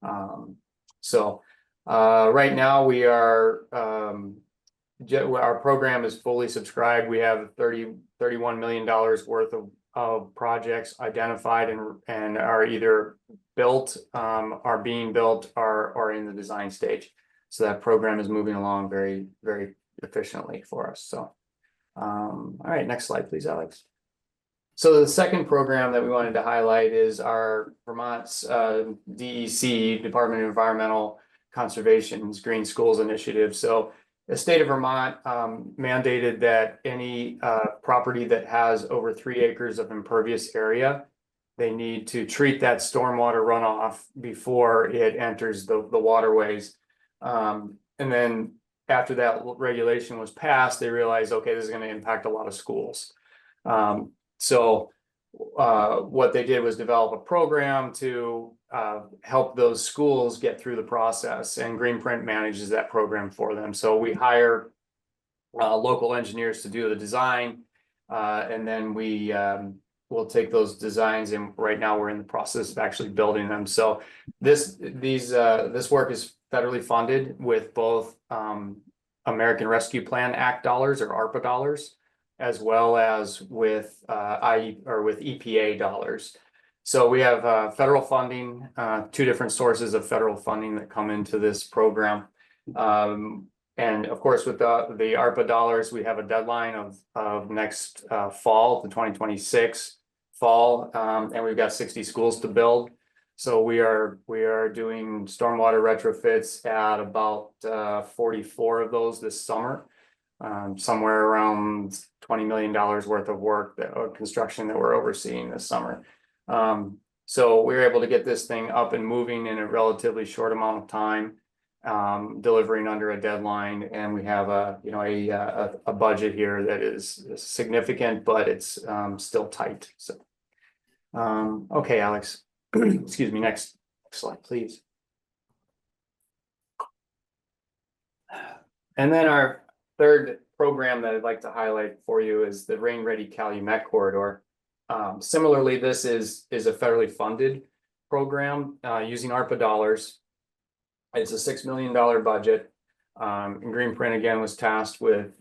Right now we are our program is fully subscribed. We have $31 million worth of projects identified and are either built, are being built, or in the design stage. So that program is moving along very, very efficiently for us. So, all right, next slide, please, Alex. So the second program that we wanted to highlight is our Vermont's DEC, Department of Environmental Conservation's Green Schools Initiative. So the state of Vermont mandated that any property that has over 3 acres of impervious area, they need to treat that stormwater runoff before it enters the waterways. And then after that regulation was passed, they realized, okay, this is going to impact a lot of schools. So what they did was develop a program to help those schools get through the process, and Greenprint manages that program for them. So we hire local engineers to do the design, and then we will take those designs, and right now we're in the process of actually building them. So this work is federally funded with both American Rescue Plan Act dollars, or ARPA dollars, as well as with EPA dollars. So we have federal funding, 2 different sources of federal funding that come into this program. And of course, with the ARPA dollars, we have a deadline of next fall, the 2026 fall, and we've got 60 schools to build. So we are doing stormwater retrofits at about 44 of those this summer. Somewhere around $20 million worth of work construction that we're overseeing this summer. So we were able to get this thing up and moving in a relatively short amount of time, delivering under a deadline, and we have a budget here that is significant, but it's still tight. So, okay, Alex. Excuse me, next slide, please. And then our third program that I'd like to highlight for you is the Rain Ready Calumet Corridor. Similarly, this is a federally funded program using ARPA dollars. It's a $6 million budget. And Greenprint again was tasked with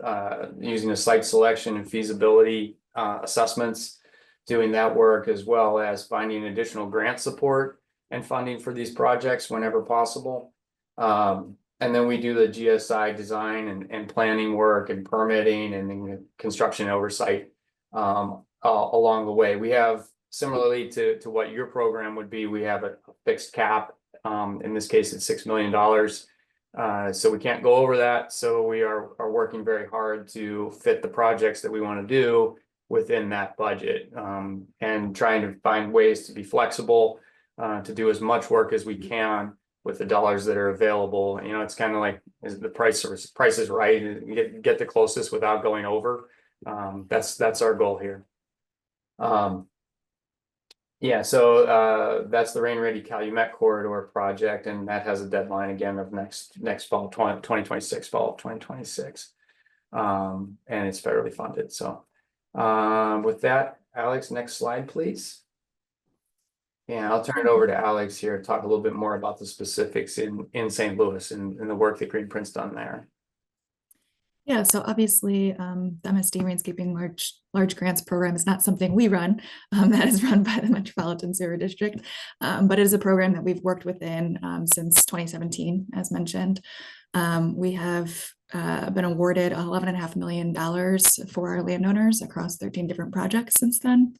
using a site selection and feasibility assessments, doing that work, as well as finding additional grant support and funding for these projects whenever possible. And then we do the GSI design and planning work and permitting and then construction oversight along the way. We have, similarly to what your program would be, we have a fixed cap. In this case, it's $6 million. So we can't go over that. So we are working very hard to fit the projects that we want to do within that budget, and trying to find ways to be flexible, to do as much work as we can with the dollars that are available. You know, it's kind of like, is the price is right, and get the closest without going over. That's our goal here. Yeah, so that's the Rain Ready Calumet Corridor project, and that has a deadline again of next fall, 2026, fall of 2026. And it's federally funded. So with that, Alex, next slide, please. Yeah, I'll turn it over to Alex here to talk a little bit more about the specifics in St. Louis and the work that Greenprint's done there. Yeah, so obviously the MSD Rainscaping Large Grants Program is not something we run. That is run by the Metropolitan Sewer District, but it is a program that we've worked within since 2017, as mentioned. We have been awarded $11.5 million for our landowners across 13 different projects since then.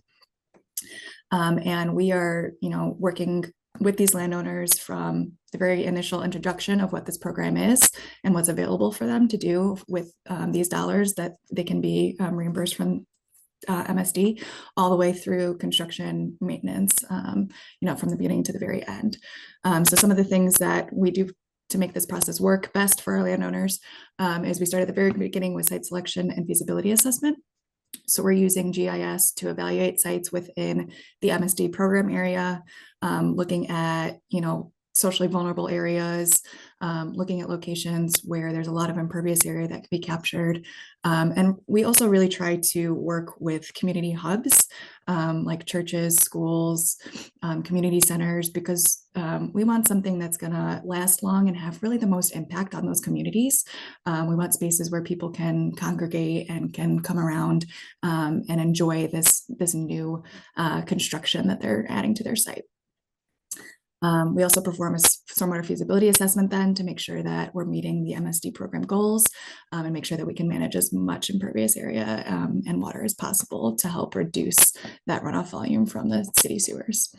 And we are, working with these landowners from the very initial introduction of what this program is and what's available for them to do with these dollars that they can be reimbursed from MSD, all the way through construction maintenance, from the beginning to the very end. So some of the things that we do to make this process work best for our landowners is we start at the very beginning with site selection and feasibility assessment. So we're using GIS to evaluate sites within the MSD program area, looking at, socially vulnerable areas, looking at locations where there's a lot of impervious area that can be captured. And we also really try to work with community hubs, like churches, schools, community centers, because we want something that's gonna last long and have really the most impact on those communities. We want spaces where people can congregate and can come around and enjoy this new construction that they're adding to their site. We also perform a stormwater feasibility assessment then to make sure that we're meeting the MSD program goals and make sure that we can manage as much impervious area and water as possible to help reduce that runoff volume from the city sewers.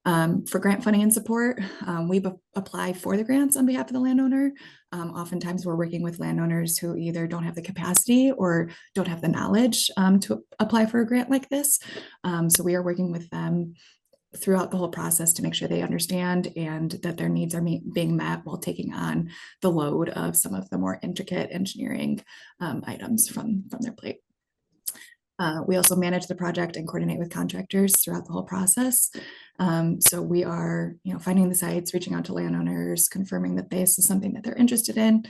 For grant funding and support, we apply for the grants on behalf of the landowner. Oftentimes we're working with landowners who either don't have the capacity or don't have the knowledge to apply for a grant like this. So we are working with them throughout the whole process to make sure they understand and that their needs are being met while taking on the load of some of the more intricate engineering items from their plate. We also manage the project and coordinate with contractors throughout the whole process. So we are, finding the sites, reaching out to landowners, confirming that this is something that they're interested in,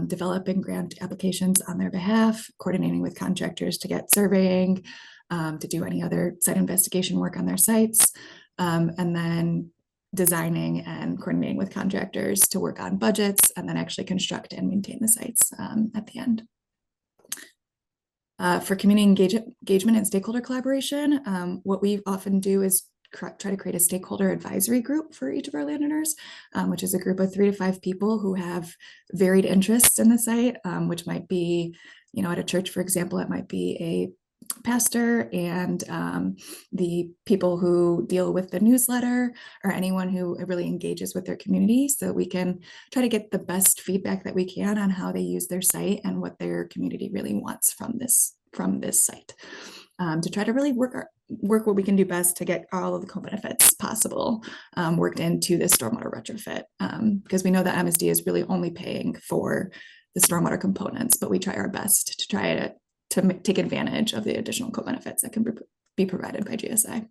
developing grant applications on their behalf, coordinating with contractors to get surveying, to do any other site investigation work on their sites, and then designing and coordinating with contractors to work on budgets and then actually construct and maintain the sites at the end. For community engagement and stakeholder collaboration, what we often do is try to create a stakeholder advisory group for each of our landowners, which is a group of 3 to 5 people who have varied interests in the site, which might be, at a church, for example, it might be a pastor and the people who deal with the newsletter, or anyone who really engages with their community, so that we can try to get the best feedback that we can on how they use their site and what their community really wants from this site, to try to really work what we can do best to get all of the co-benefits possible worked into the stormwater retrofit, because we know that MSD is really only paying for the stormwater components, but we try our best to try to take advantage of the additional co-benefits that can be provided by GSI.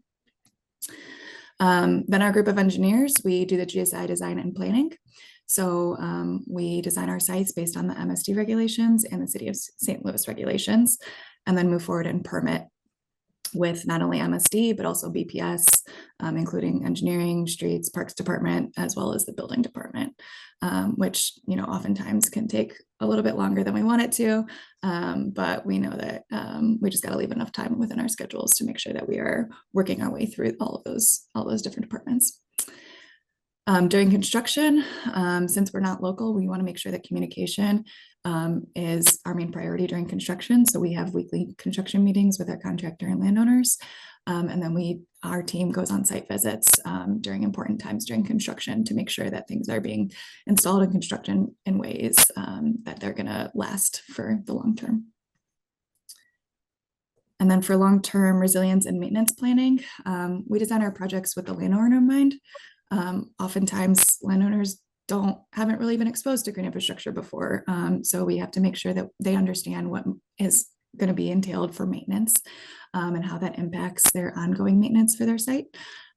Then our group of engineers, we do the GSI design and planning. So we design our sites based on the MSD regulations and the City of St. Louis regulations, and then move forward and permit with not only MSD, but also BPS, including engineering, streets, parks department, as well as the building department, which, oftentimes can take a little bit longer than we want it to. But we know that we just got to leave enough time within our schedules to make sure that we are working our way through all those different departments. During construction, since we're not local, we want to make sure that communication is our main priority during construction. So we have weekly construction meetings with our contractor and landowners. And then our team goes on site visits during important times during construction to make sure that things are being installed in construction in ways that they're going to last for the long term. And then for long-term resilience and maintenance planning, we design our projects with the landowner in mind. Oftentimes landowners haven't really been exposed to green infrastructure before. So we have to make sure that they understand what is going to be entailed for maintenance and how that impacts their ongoing maintenance for their site.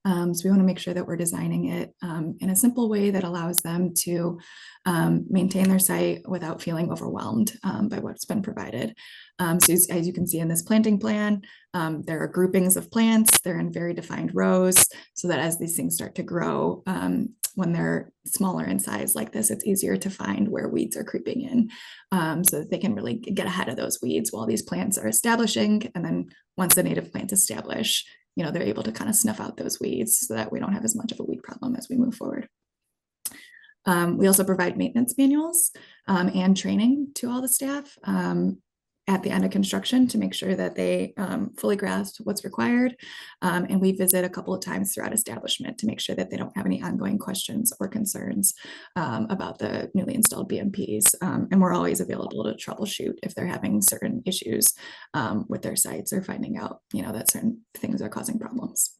So we want to make sure that we're designing it in a simple way that allows them to maintain their site without feeling overwhelmed by what's been provided. So as you can see in this planting plan, there are groupings of plants. They're in very defined rows, so that as these things start to grow, when they're smaller in size like this, it's easier to find where weeds are creeping in, so that they can really get ahead of those weeds while these plants are establishing. And then once the native plants establish, they're able to kind of snuff out those weeds so that we don't have as much of a weed problem as we move forward. We also provide maintenance manuals and training to all the staff at the end of construction to make sure that they fully grasp what's required. And we visit a couple of times throughout establishment to make sure that they don't have any ongoing questions or concerns about the newly installed BMPs. And we're always available to troubleshoot if they're having certain issues with their sites or finding out, that certain things are causing problems.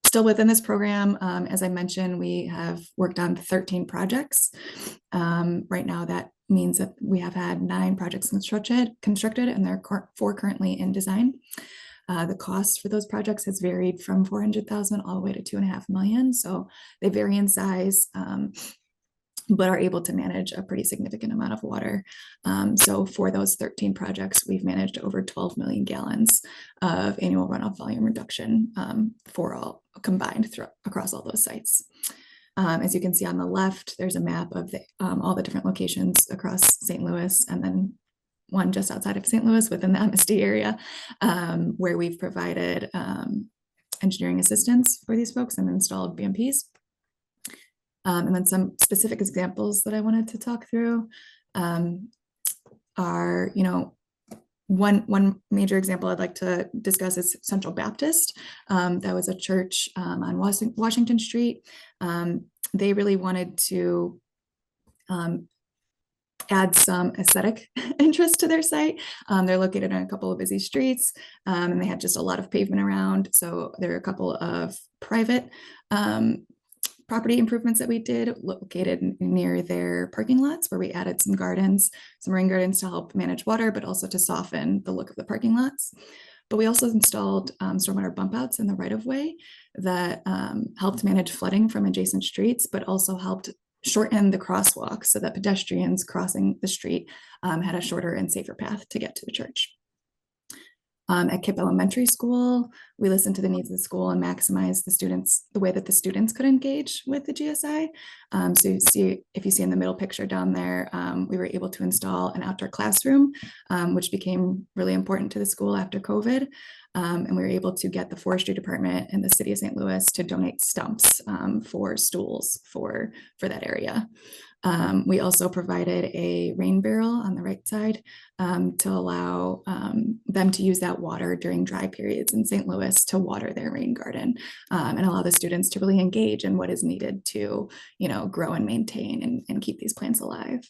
Still within this program, as I mentioned, we have worked on 13 projects. Right now, that means that we have had 9 projects constructed, and there are 4 currently in design. The cost for those projects has varied from $400,000 all the way to $2.5 million. So they vary in size, but are able to manage a pretty significant amount of water. So for those 13 projects, we've managed over 12 million gallons of annual runoff volume reduction for all combined across all those sites. As you can see on the left, there's a map of all the different locations across St. Louis, and then one just outside of St. Louis within the MSD area, where we've provided engineering assistance for these folks and installed BMPs. And then some specific examples that I wanted to talk through are, one major example I'd like to discuss is Central Baptist. That was a church on Washington Street. They really wanted to add some aesthetic interest to their site. They're located on a couple of busy streets, and they had just a lot of pavement around. So there are a couple of private property improvements that we did located near their parking lots, where we added some rain gardens to help manage water, but also to soften the look of the parking lots. But we also installed stormwater bump outs in the right of way that helped manage flooding from adjacent streets, but also helped shorten the crosswalk so that pedestrians crossing the street had a shorter and safer path to get to the church. At Kipp Elementary School, we listened to the needs of the school and maximized the way that the students could engage with the GSI. So if you see in the middle picture down there, we were able to install an outdoor classroom, which became really important to the school after COVID. And we were able to get the forestry department and the City of St. Louis to donate stumps for stools for that area. We also provided a rain barrel on the right side to allow them to use that water during dry periods in St. Louis to water their rain garden and allow the students to really engage in what is needed to, grow and maintain and keep these plants alive.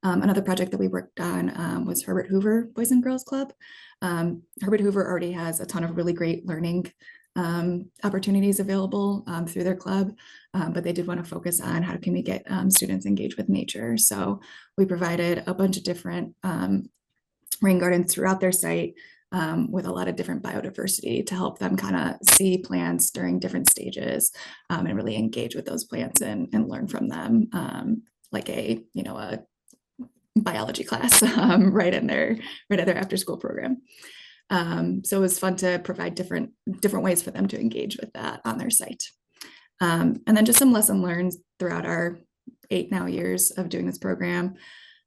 Another project that we worked on was Herbert Hoover Boys and Girls Club. Herbert Hoover already has a ton of really great learning opportunities available through their club, but they did want to focus on how can we get students engaged with nature. So we provided a bunch of different rain gardens throughout their site with a lot of different biodiversity to help them kind of see plants during different stages and really engage with those plants and learn from them like a biology class right at their after school program. So it was fun to provide different ways for them to engage with that on their site. And then just some lesson learned throughout our 8 years of doing this program.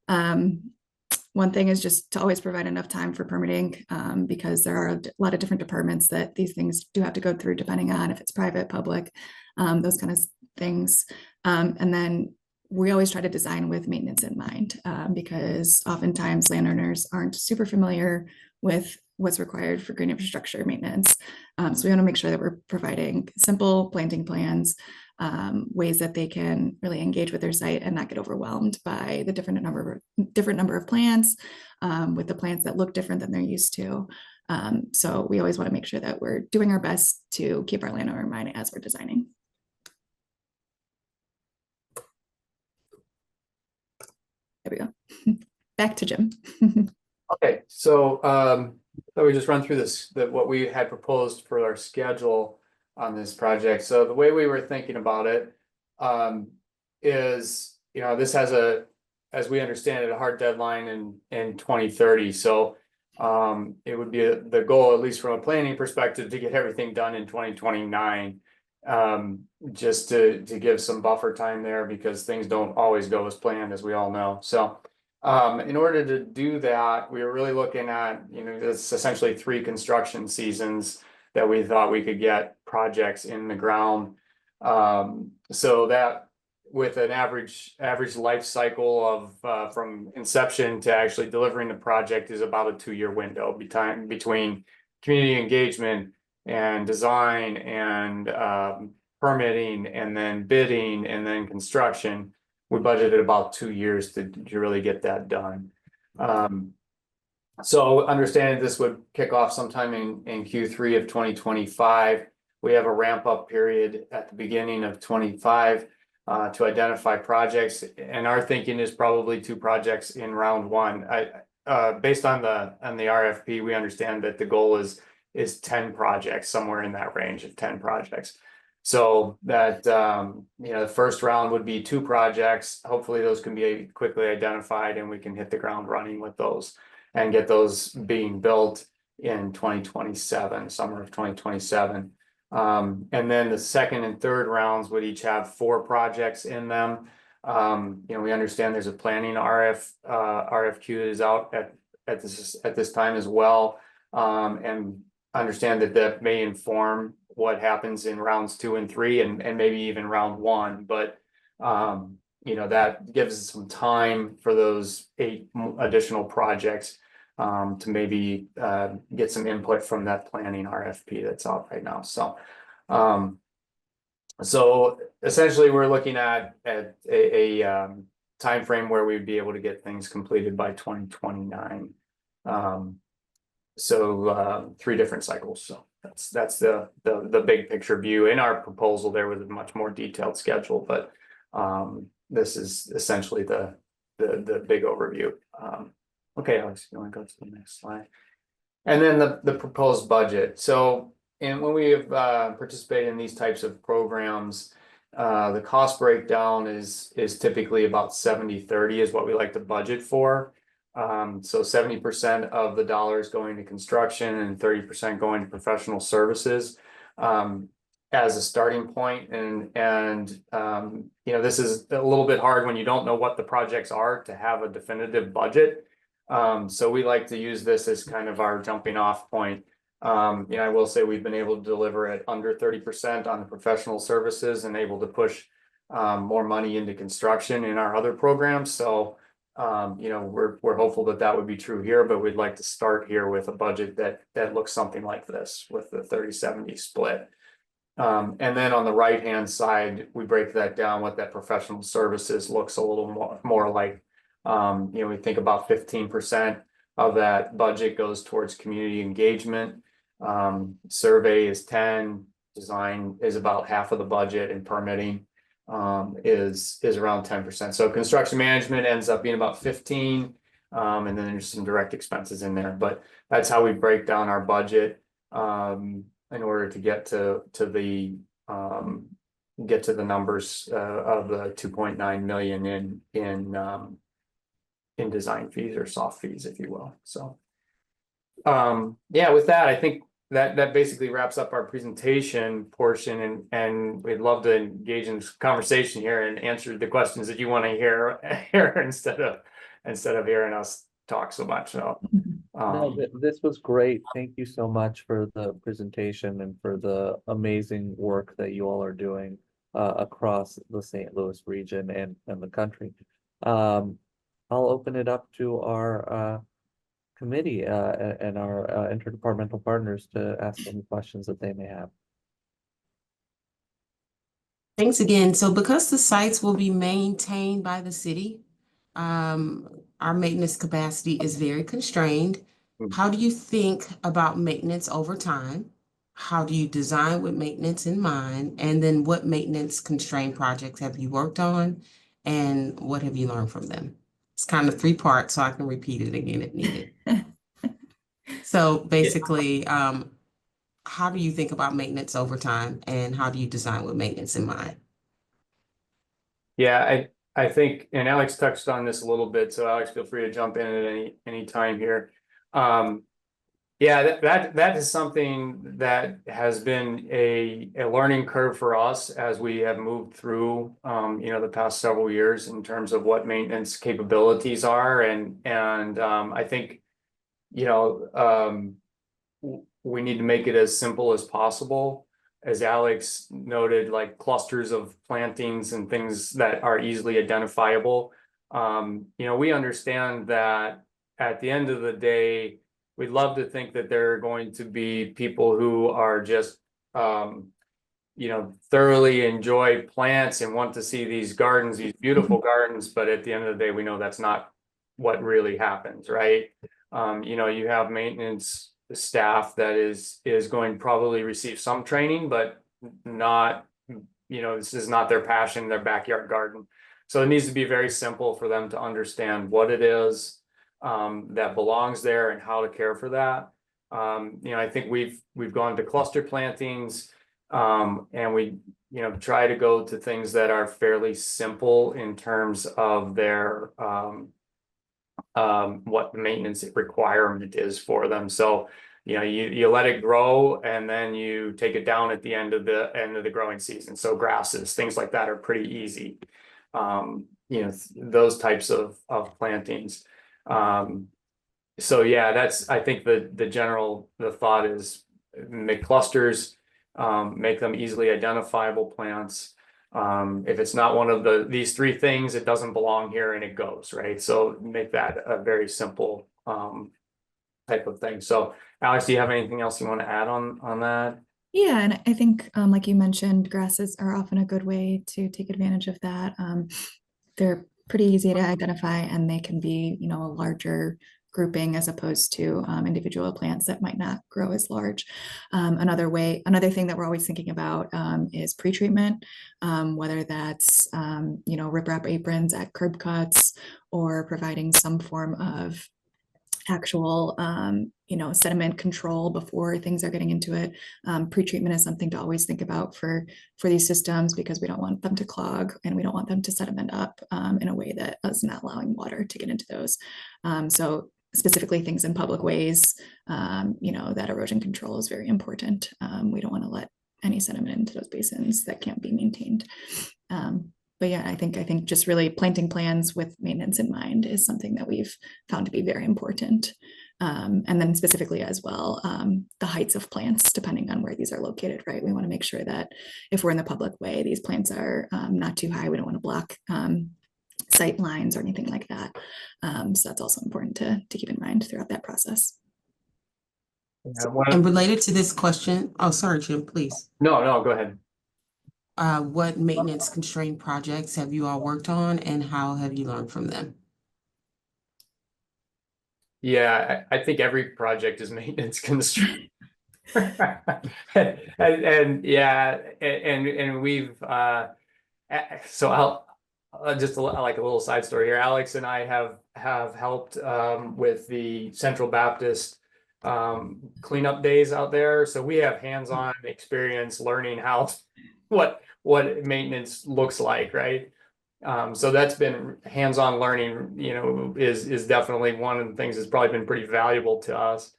One thing is just to always provide enough time for permitting because there are a lot of different departments that these things do have to go through depending on if it's private, public, those kind of things. And then we always try to design with maintenance in mind because oftentimes landowners aren't super familiar with what's required for green infrastructure maintenance. So we want to make sure that we're providing simple planting plans, ways that they can really engage with their site and not get overwhelmed by the different number of plants with the plants that look different than they're used to. So we always want to make sure that we're doing our best to keep our landowner in mind as we're designing. There we go. Back to Jim. Okay, so we just run through this, what we had proposed for our schedule on this project. So the way we were thinking about it is, this has as we understand it, a hard deadline in 2030. So it would be the goal, at least from a planning perspective, to get everything done in 2029. Just to give some buffer time there because things don't always go as planned, as we all know. So in order to do that, we were really looking at, it's essentially 3 construction seasons that we thought we could get projects in the ground. So that with an average life cycle of from inception to actually delivering the project is about a 2-year window between community engagement and design and permitting and then bidding and then construction. We budgeted about 2 years to really get that done. So understanding this would kick off sometime in Q3 of 2025. We have a ramp up period at the beginning of 25 to identify projects. And our thinking is probably 2 projects in round 1. Based on the RFP, we understand that the goal is 10 projects, somewhere in that range of 10 projects. So that, the first round would be 2 projects. Hopefully those can be quickly identified and we can hit the ground running with those and get those being built in 2027, summer of 2027. And then the second and third rounds would each have 4 projects in them. We understand there's a planning RFQ is out at this time as well. And understand that may inform what happens in rounds 2 and 3 and maybe even round 1, but that gives us some time for those 8 additional projects to maybe get some input from that planning RFP that's out right now. So essentially we're looking at a time frame where we'd be able to get things completed by 2029. So 3 different cycles. So that's the big picture view. In our proposal, there was a much more detailed schedule, but this is essentially the big overview. Okay, Alex, you want to go to the next slide? And then the proposed budget. So, and when we have participated in these types of programs, the cost breakdown is typically about 70-30 is what we like to budget for. So 70% of the dollars going to construction and 30% going to professional services as a starting point. And this is a little bit hard when you don't know what the projects are to have a definitive budget. So we like to use this as kind of our jumping off point. I will say we've been able to deliver at under 30% on the professional services and able to push more money into construction in our other programs. So, you know, we're hopeful that that would be true here, but we'd like to start here with a budget that looks something like this with the 30-70 split. And then on the right-hand side, we break that down. What that professional services looks a little more like. You know, we think about 15% of that budget goes towards community engagement. Survey is 10, design is about half of the budget, and permitting is around 10%. So construction management ends up being about 15, and then there's some direct expenses in there. But that's how we break down our budget in order to get to the numbers of the 2.9 million in design fees or soft fees, if you will. So yeah, with that, I think that basically wraps up our presentation portion, and we'd love to engage in this conversation here and answer the questions that you want to hear instead of hearing us talk so much. So no, this was great. Thank you so much for the presentation and for the amazing work that you all are doing across the St. Louis region and the country. I'll open it up to our committee and our interdepartmental partners to ask any questions that they may have. Thanks again. So because the sites will be maintained by the city, our maintenance capacity is very constrained. How do you think about maintenance over time? How do you design with maintenance in mind? And then what maintenance constrained projects have you worked on? And what have you learned from them? It's kind of 3 parts, so I can repeat it again if needed. So basically, how do you think about maintenance over time, and how do you design with maintenance in mind? yeah, I think, and Alex touched on this a little bit, so Alex, feel free to jump in at any time here. Yeah, that is something that has been a learning curve for us as we have moved through you know, the past several years in terms of what maintenance capabilities are, and I think, you know, we need to make it as simple as possible. As Alex noted, like clusters of plantings and things that are easily identifiable. You know, we understand that at the end of the day, we'd love to think that there are going to be people who are just, you know, thoroughly enjoy plants and want to see these gardens, these beautiful gardens. But at the end of the day, we know that's not what really happens, right? You know, you have maintenance staff that is going to probably receive some training, but not, you know, this is not their passion, their backyard garden. So it needs to be very simple for them to understand what it is that belongs there and how to care for that. You know, I think we've gone to cluster plantings, and we, you know, try to go to things that are fairly simple in terms of their what the maintenance requirement is for them. So, you know, you let it grow, and then you take it down at the end of the growing season. So grasses, things like that are pretty easy. You know, those types of plantings. So yeah, that's, I think the thought is make clusters, make them easily identifiable plants. If it's not one of these 3 things, it doesn't belong here and it goes, right? So make that a very simple type of thing. So Alex, do you have anything else you want to add on that? Yeah, and I think, like you mentioned, grasses are often a good way to take advantage of that. They're pretty easy to identify, and they can be, you know, a larger grouping as opposed to individual plants that might not grow as large. Another thing that we're always thinking about is pretreatment, whether that's, you know, riprap aprons at curb cuts, or providing some form of actual, you know, sediment control before things are getting into it. Pretreatment is something to always think about for these systems, because we don't want them to clog, and we don't want them to sediment up in a way that is not allowing water to get into those. So specifically things in public ways, you know, that erosion control is very important. We don't want to let any sediment into those basins that can't be maintained. But yeah, I think just really planting plans with maintenance in mind is something that we've found to be very important. And then specifically as well, the heights of plants, depending on where these are located, right? We want to make sure that if we're in the public way, these plants are not too high. We don't want to block sight lines or anything like that. So that's also important to keep in mind throughout that process. And related to this question, oh, sorry, Jim, please. No, go ahead. What maintenance constrained projects have you all worked on and how have you learned from them? Yeah, I think every project is maintenance constrained. and yeah, and we've so I'll just like a little side story here. Alex and I have helped with the Central Baptist cleanup days out there, so we have hands-on experience learning how what maintenance looks like, right? So that's been hands-on learning, you know, is definitely one of the things that's probably been pretty valuable to us.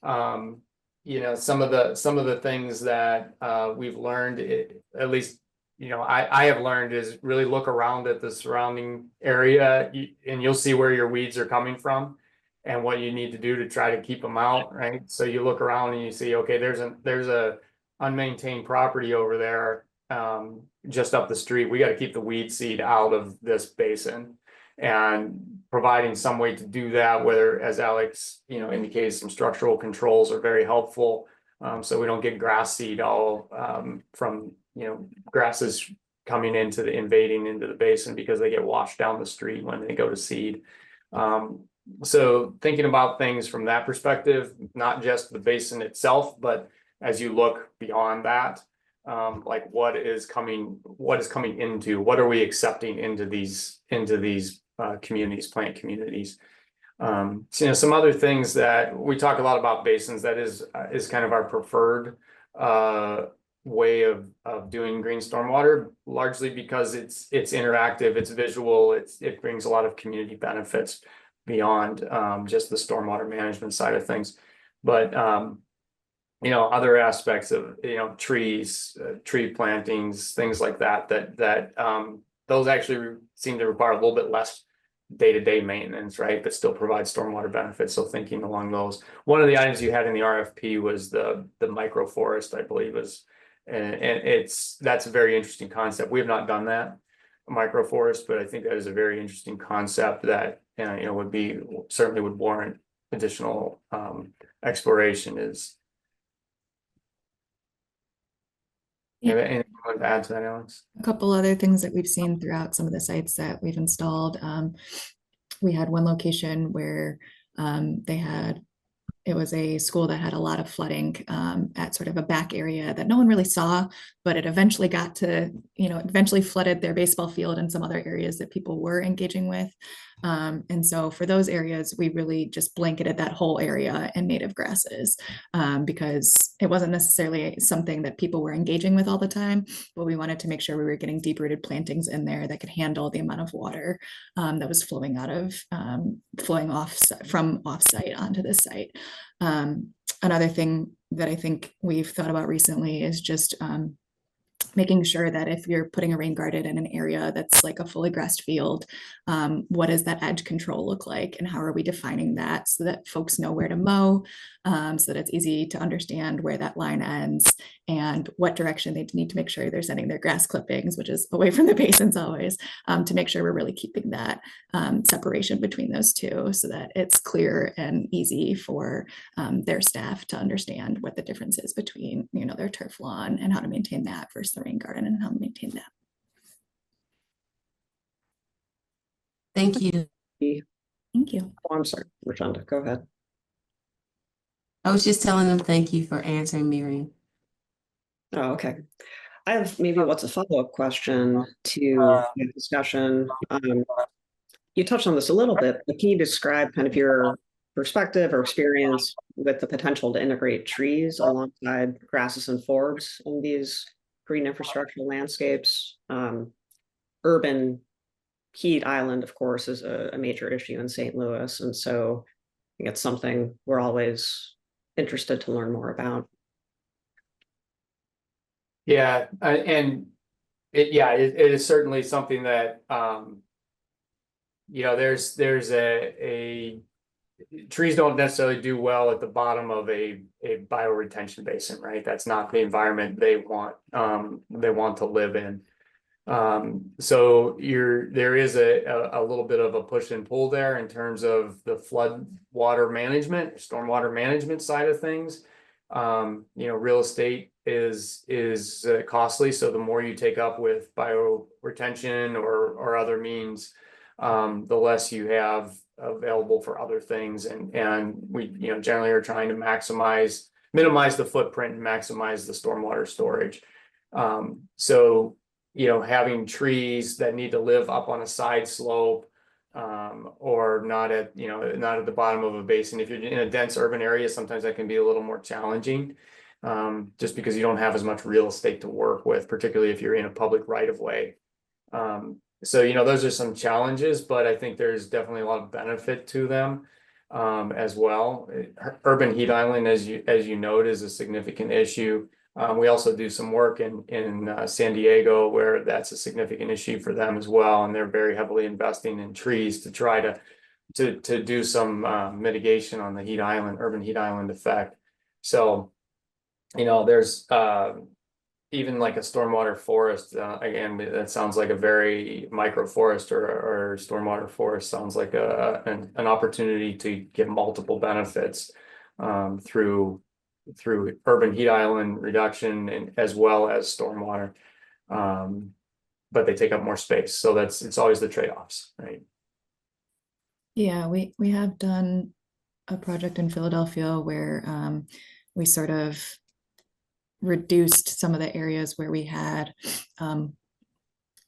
You know, some of the things that we've learned, at least, you know, I have learned, is really look around at the surrounding area, and you'll see where your weeds are coming from and what you need to do to try to keep them out, right? So you look around and you see, okay, there's a unmaintained property over there just up the street. We got to keep the weed seed out of this basin, and providing some way to do that, whether, as Alex, you know, indicates, some structural controls are very helpful. So we don't get grass seed all from, you know, grasses coming invading into the basin because they get washed down the street when they go to seed. So thinking about things from that perspective, not just the basin itself, but as you look beyond that, like what is coming into, what are we accepting into these communities, plant communities. So, you know, some other things that we talk a lot about basins, that is kind of our preferred way of doing green stormwater, largely because it's interactive, it's visual, it brings a lot of community benefits beyond just the stormwater management side of things. But you know, other aspects of, you know, trees, tree plantings, things like that those actually seem to require a little bit less day-to-day maintenance, right? But still provide stormwater benefits. So thinking along those. One of the items you had in the RFP was the microforest, I believe, and that's a very interesting concept. We have not done that, microforest, but I think that is a very interesting concept that, you know, certainly would warrant additional exploration. Anything you want to add to that, Alex? A couple other things that we've seen throughout some of the sites that we've installed. We had one location where it was a school that had a lot of flooding at sort of a back area that no one really saw, but it eventually eventually flooded their baseball field and some other areas that people were engaging with. And so for those areas, we really just blanketed that whole area in native grasses because it wasn't necessarily something that people were engaging with all the time, but we wanted to make sure we were getting deep-rooted plantings in there that could handle the amount of water that was flowing from offsite onto this site. Another thing that I think we've thought about recently is just making sure that if you're putting a rain garden in an area that's like a fully grassed field, what does that edge control look like, and how are we defining that so that folks know where to mow, so that it's easy to understand where that line ends and what direction they need to make sure they're sending their grass clippings, which is away from the basins always, to make sure we're really keeping that separation between those two so that it's clear and easy for their staff to understand what the difference is between, you know, their turf lawn and how to maintain that versus the rain garden and how to maintain that. Thank you. Thank you. Oh, I'm sorry, Rashonda, go ahead. I was just telling them thank you for answering, Miriam. Oh, okay. I have maybe what's a follow-up question to the discussion. You touched on this a little bit, but can you describe kind of your perspective or experience with the potential to integrate trees alongside grasses and forbs in these green infrastructure landscapes? Urban heat island, of course, is a major issue in St. Louis. And so I think it's something we're always interested to learn more about. Yeah, and it is certainly something that, you know, there's a trees don't necessarily do well at the bottom of a bioretention basin, right? That's not the environment they want to live in. So there is a little bit of a push and pull there in terms of the flood water management, stormwater management side of things. Real estate is costly, so the more you take up with bioretention or other means, the less you have available for other things, and we generally are trying to minimize the footprint and maximize the stormwater storage. So having trees that need to live up on a side slope, or not at the bottom of a basin. If you're in a dense urban area, sometimes that can be a little more challenging, just because you don't have as much real estate to work with, particularly if you're in a public right of way. So those are some challenges, but I think there's definitely a lot of benefit to them, as well. Urban heat island, as you note, is a significant issue. We also do some work in San Diego where that's a significant issue for them as well, and they're very heavily investing in trees to try to do some mitigation on the urban heat island effect. So, there's even like a stormwater forest. Again, that sounds like a very micro forest, or stormwater forest sounds like an opportunity to get multiple benefits through urban heat island reduction and as well as stormwater, but they take up more space, so it's always the trade-offs, right? Yeah, we have done a project in Philadelphia where we sort of reduced some of the areas where we had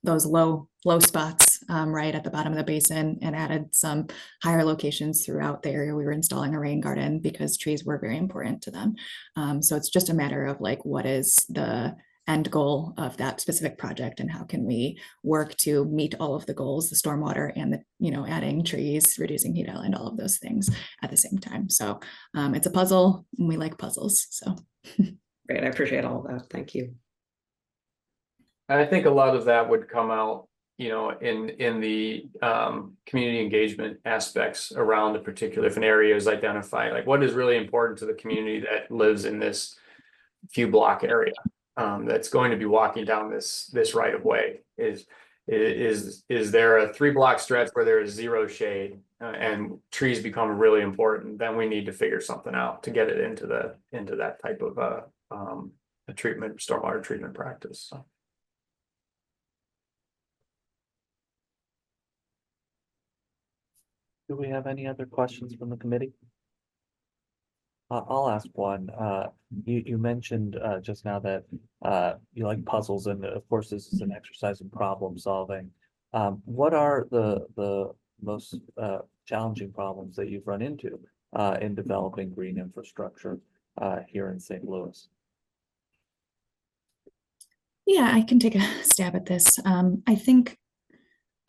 those low spots right at the bottom of the basin, and added some higher locations throughout the area. We were installing a rain garden because trees were very important to them. So it's just a matter of like, what is the end goal of that specific project, and how can we work to meet all of the goals, the stormwater and the adding trees, reducing heat island, all of those things at the same time. So it's a puzzle, and we like puzzles. So Great, I appreciate all of that. Thank you. And I think a lot of that would come out, in the community engagement aspects around the particular, if an area is identified, like what is really important to the community that lives in this few block area, that's going to be walking down this right of way. Is there a 3-block stretch where there is zero shade, and trees become really important? Then we need to figure something out to get it into that type of a stormwater treatment practice. So. Do we have any other questions from the committee? I'll ask one. You mentioned just now that you like puzzles, and of course this is an exercise in problem solving. What are the most challenging problems that you've run into in developing green infrastructure here in St. Louis? yeah, I can take a stab at this. I think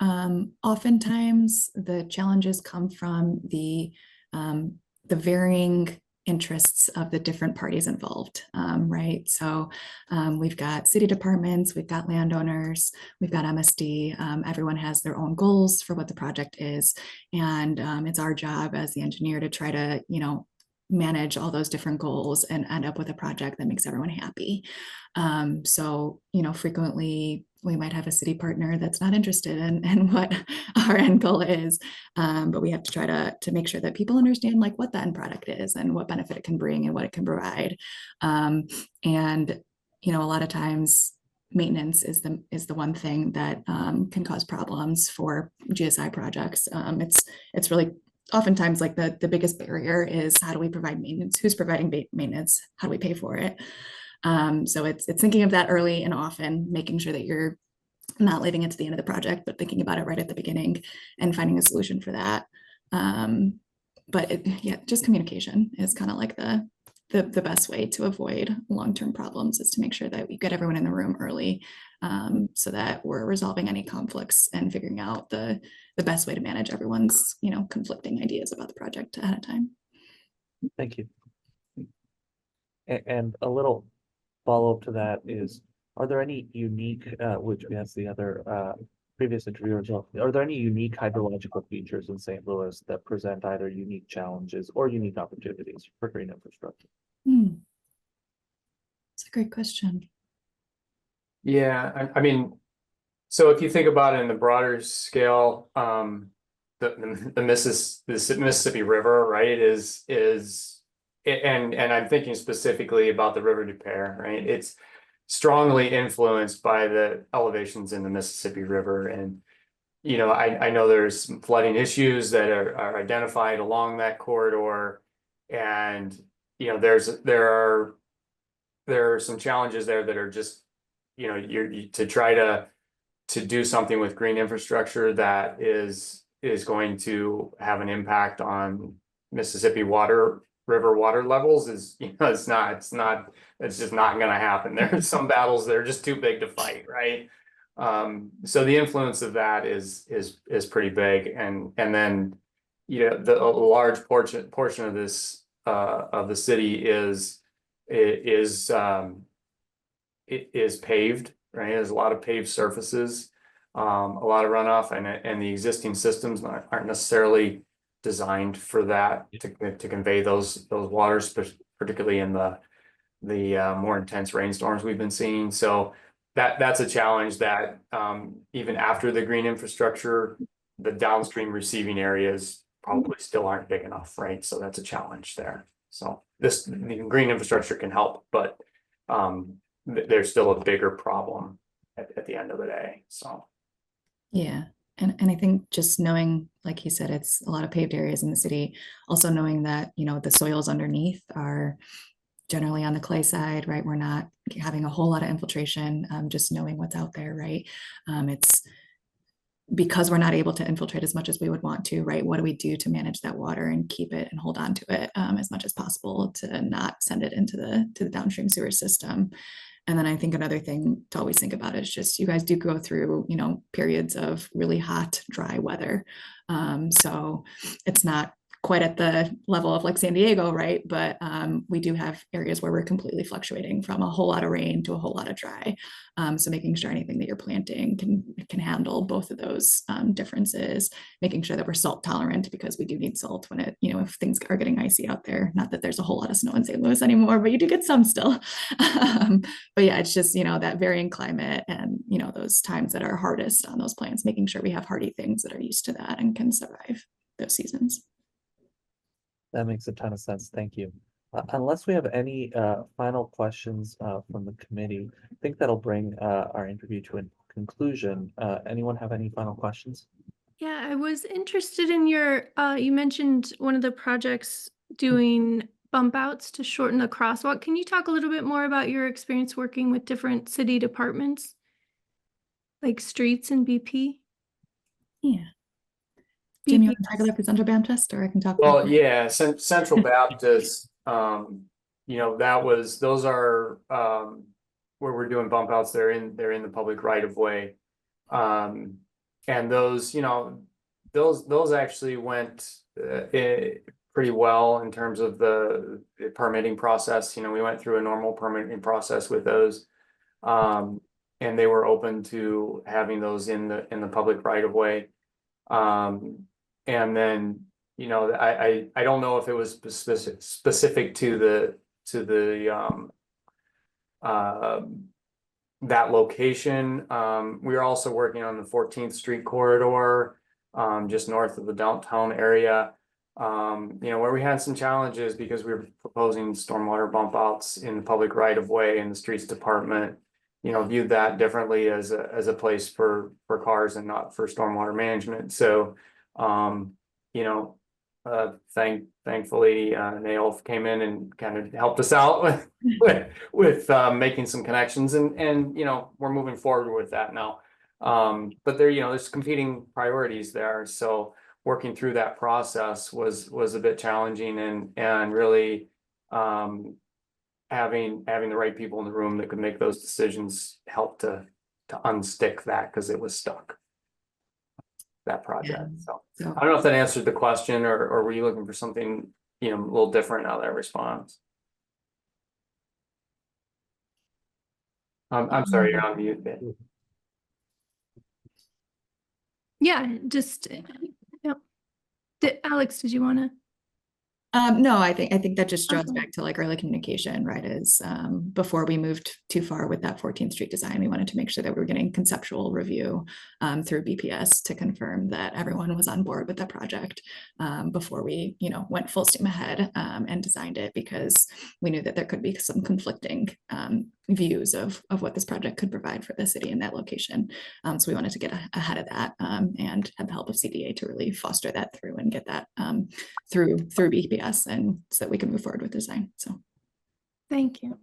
oftentimes the challenges come from the varying interests of the different parties involved, right? So we've got city departments, we've got landowners, we've got MSD. Everyone has their own goals for what the project is, and it's our job as the engineer to try to, manage all those different goals and end up with a project that makes everyone happy. So, frequently we might have a city partner that's not interested in what our end goal is, but we have to try to make sure that people understand like what the end product is and what benefit it can bring and what it can provide. And a lot of times maintenance is the one thing that can cause problems for GSI projects. It's really oftentimes like the biggest barrier is, how do we provide maintenance? Who's providing maintenance? How do we pay for it? So it's thinking of that early and often, making sure that you're not leaving it to the end of the project, but thinking about it right at the beginning and finding a solution for that. But just communication is kind of like the best way to avoid long-term problems, is to make sure that we get everyone in the room early, so that we're resolving any conflicts and figuring out the best way to manage everyone's conflicting ideas about the project ahead of time. Thank you. And a little follow-up to that is, are there any unique, which we asked the other previous interviewer as well, are there any unique hydrological features in St. Louis that present either unique challenges or unique opportunities for green infrastructure? It's a great question. Yeah, I mean, so if you think about it in the broader scale, the Mississippi River, right, and I'm thinking specifically about the River du Père, right? It's strongly influenced by the elevations in the Mississippi River. And, you know, I know there's some flooding issues that are identified along that corridor. And, you know, there are some challenges there that are just, you know, to try to do something with green infrastructure that is going to have an impact on Mississippi River water levels is, you know, it's just not going to happen. There's some battles that are just too big to fight, right? So the influence of that is pretty big, and then, you know, a large portion of this of the city is paved, right? There's a lot of paved surfaces, a lot of runoff, and the existing systems aren't necessarily designed for that to convey those waters, particularly in the more intense rainstorms we've been seeing. So that's a challenge that even after the green infrastructure, the downstream receiving areas probably still aren't big enough, right? So that's a challenge there. So the green infrastructure can help, but there's still a bigger problem at the end of the day. So Yeah. And I think just knowing, like he said, it's a lot of paved areas in the city, also knowing that, you know, the soils underneath are generally on the clay side, right? We're not having a whole lot of infiltration, just knowing what's out there, right? It's because we're not able to infiltrate as much as we would want to, right? What do we do to manage that water and keep it and hold on to it as much as possible to not send it into the downstream sewer system? And then I think another thing to always think about is just you guys do go through, you know, periods of really hot, dry weather. So it's not quite at the level of like San Diego, right? But we do have areas where we're completely fluctuating from a whole lot of rain to a whole lot of dry. So making sure anything that you're planting can handle both of those differences, making sure that we're salt tolerant because we do need salt when it, you know, if things are getting icy out there. Not that there's a whole lot of snow in St. Louis anymore, but you do get some still. But yeah, it's just, you know, that varying climate and, you know, those times that are hardest on those plants, making sure we have hardy things that are used to that and can survive those seasons. That makes a ton of sense. Thank you. Unless we have any final questions from the committee, I think that'll bring our interview to a conclusion. Anyone have any final questions? Yeah, I was interested in your, you mentioned one of the projects doing bump outs to shorten the crosswalk. Can you talk a little bit more about your experience working with different city departments, like streets and BP? Yeah. Jim, you want to talk about the Central Baptist, or I can talk? well, yeah, Central Baptist, you know, those are where we're doing bump outs. They're in the public right of way. And those, you know, those actually went pretty well in terms of the permitting process. You know, we went through a normal permitting process with those. And they were open to having those in the public right of way. And then, you know, I don't know if it was specific to that location. We were also working on the 14th Street corridor, just north of the downtown area, you know, where we had some challenges because we were proposing stormwater bump outs in the public right of way, and the streets department, you know, viewed that differently as a place for cars and not for stormwater management. So, you know, thankfully, NAIL came in and kind of helped us out with making some connections, and you know, we're moving forward with that now. But there, you know, there's competing priorities there. So working through that process was a bit challenging, and really having the right people in the room that could make those decisions helped to unstick that, because it was stuck, that project. So I don't know if that answered the question, or were you looking for something, you know, a little different out of that response? I'm sorry, you're on mute. Yeah, just, yep. Alex, did you want to? No, I think that just draws Awesome. back to like early communication, right? Is before we moved too far with that 14th Street design, we wanted to make sure that we were getting conceptual review through BPS to confirm that everyone was on board with the project before we, went full steam ahead and designed it, because we knew that there could be some conflicting views of what this project could provide for the city in that location. So we wanted to get ahead of that and have the help of CDA to really foster that through and get that through BPS, and so that we can move forward with design. So Thank you.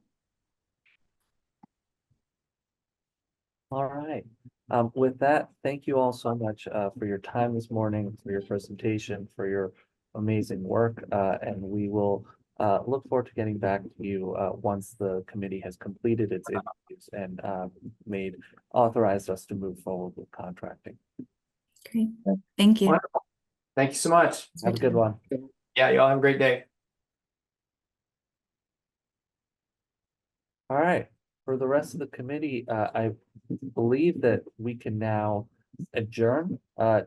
All right. With that, thank you all so much for your time this morning, for your presentation, for your amazing work. And we will look forward to getting back to you once the committee has completed its interviews and authorized us to move forward with contracting. great. Thank you. Wonderful. Thank you so much. Have a good one. Yeah, y'all have a great day. All right. For the rest of the committee, I believe that we can now adjourn.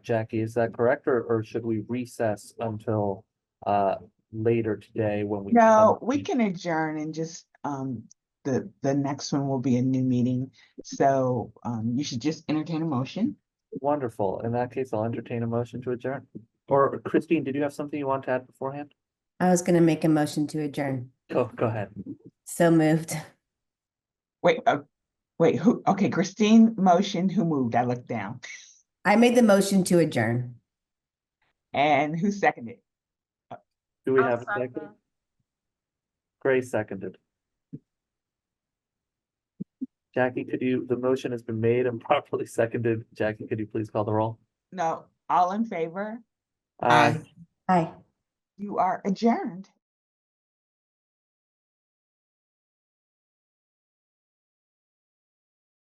Jackie, is that correct? Or should we recess until later today when we? No, we can adjourn and just, the next one will be a new meeting. So, you should just entertain a motion. Wonderful. In that case, I'll entertain a motion to adjourn. Or Christine, did you have something you want to add beforehand? I was gonna make a motion to adjourn. Go ahead. So moved. Wait, who? Okay, Christine motioned. Who moved? I looked down. I made the motion to adjourn. And who seconded? Do we have a second? Grace seconded. Jackie, the motion has been made and properly seconded. Jackie, could you please call the roll? No, all in favor? Aye. Aye. You are adjourned.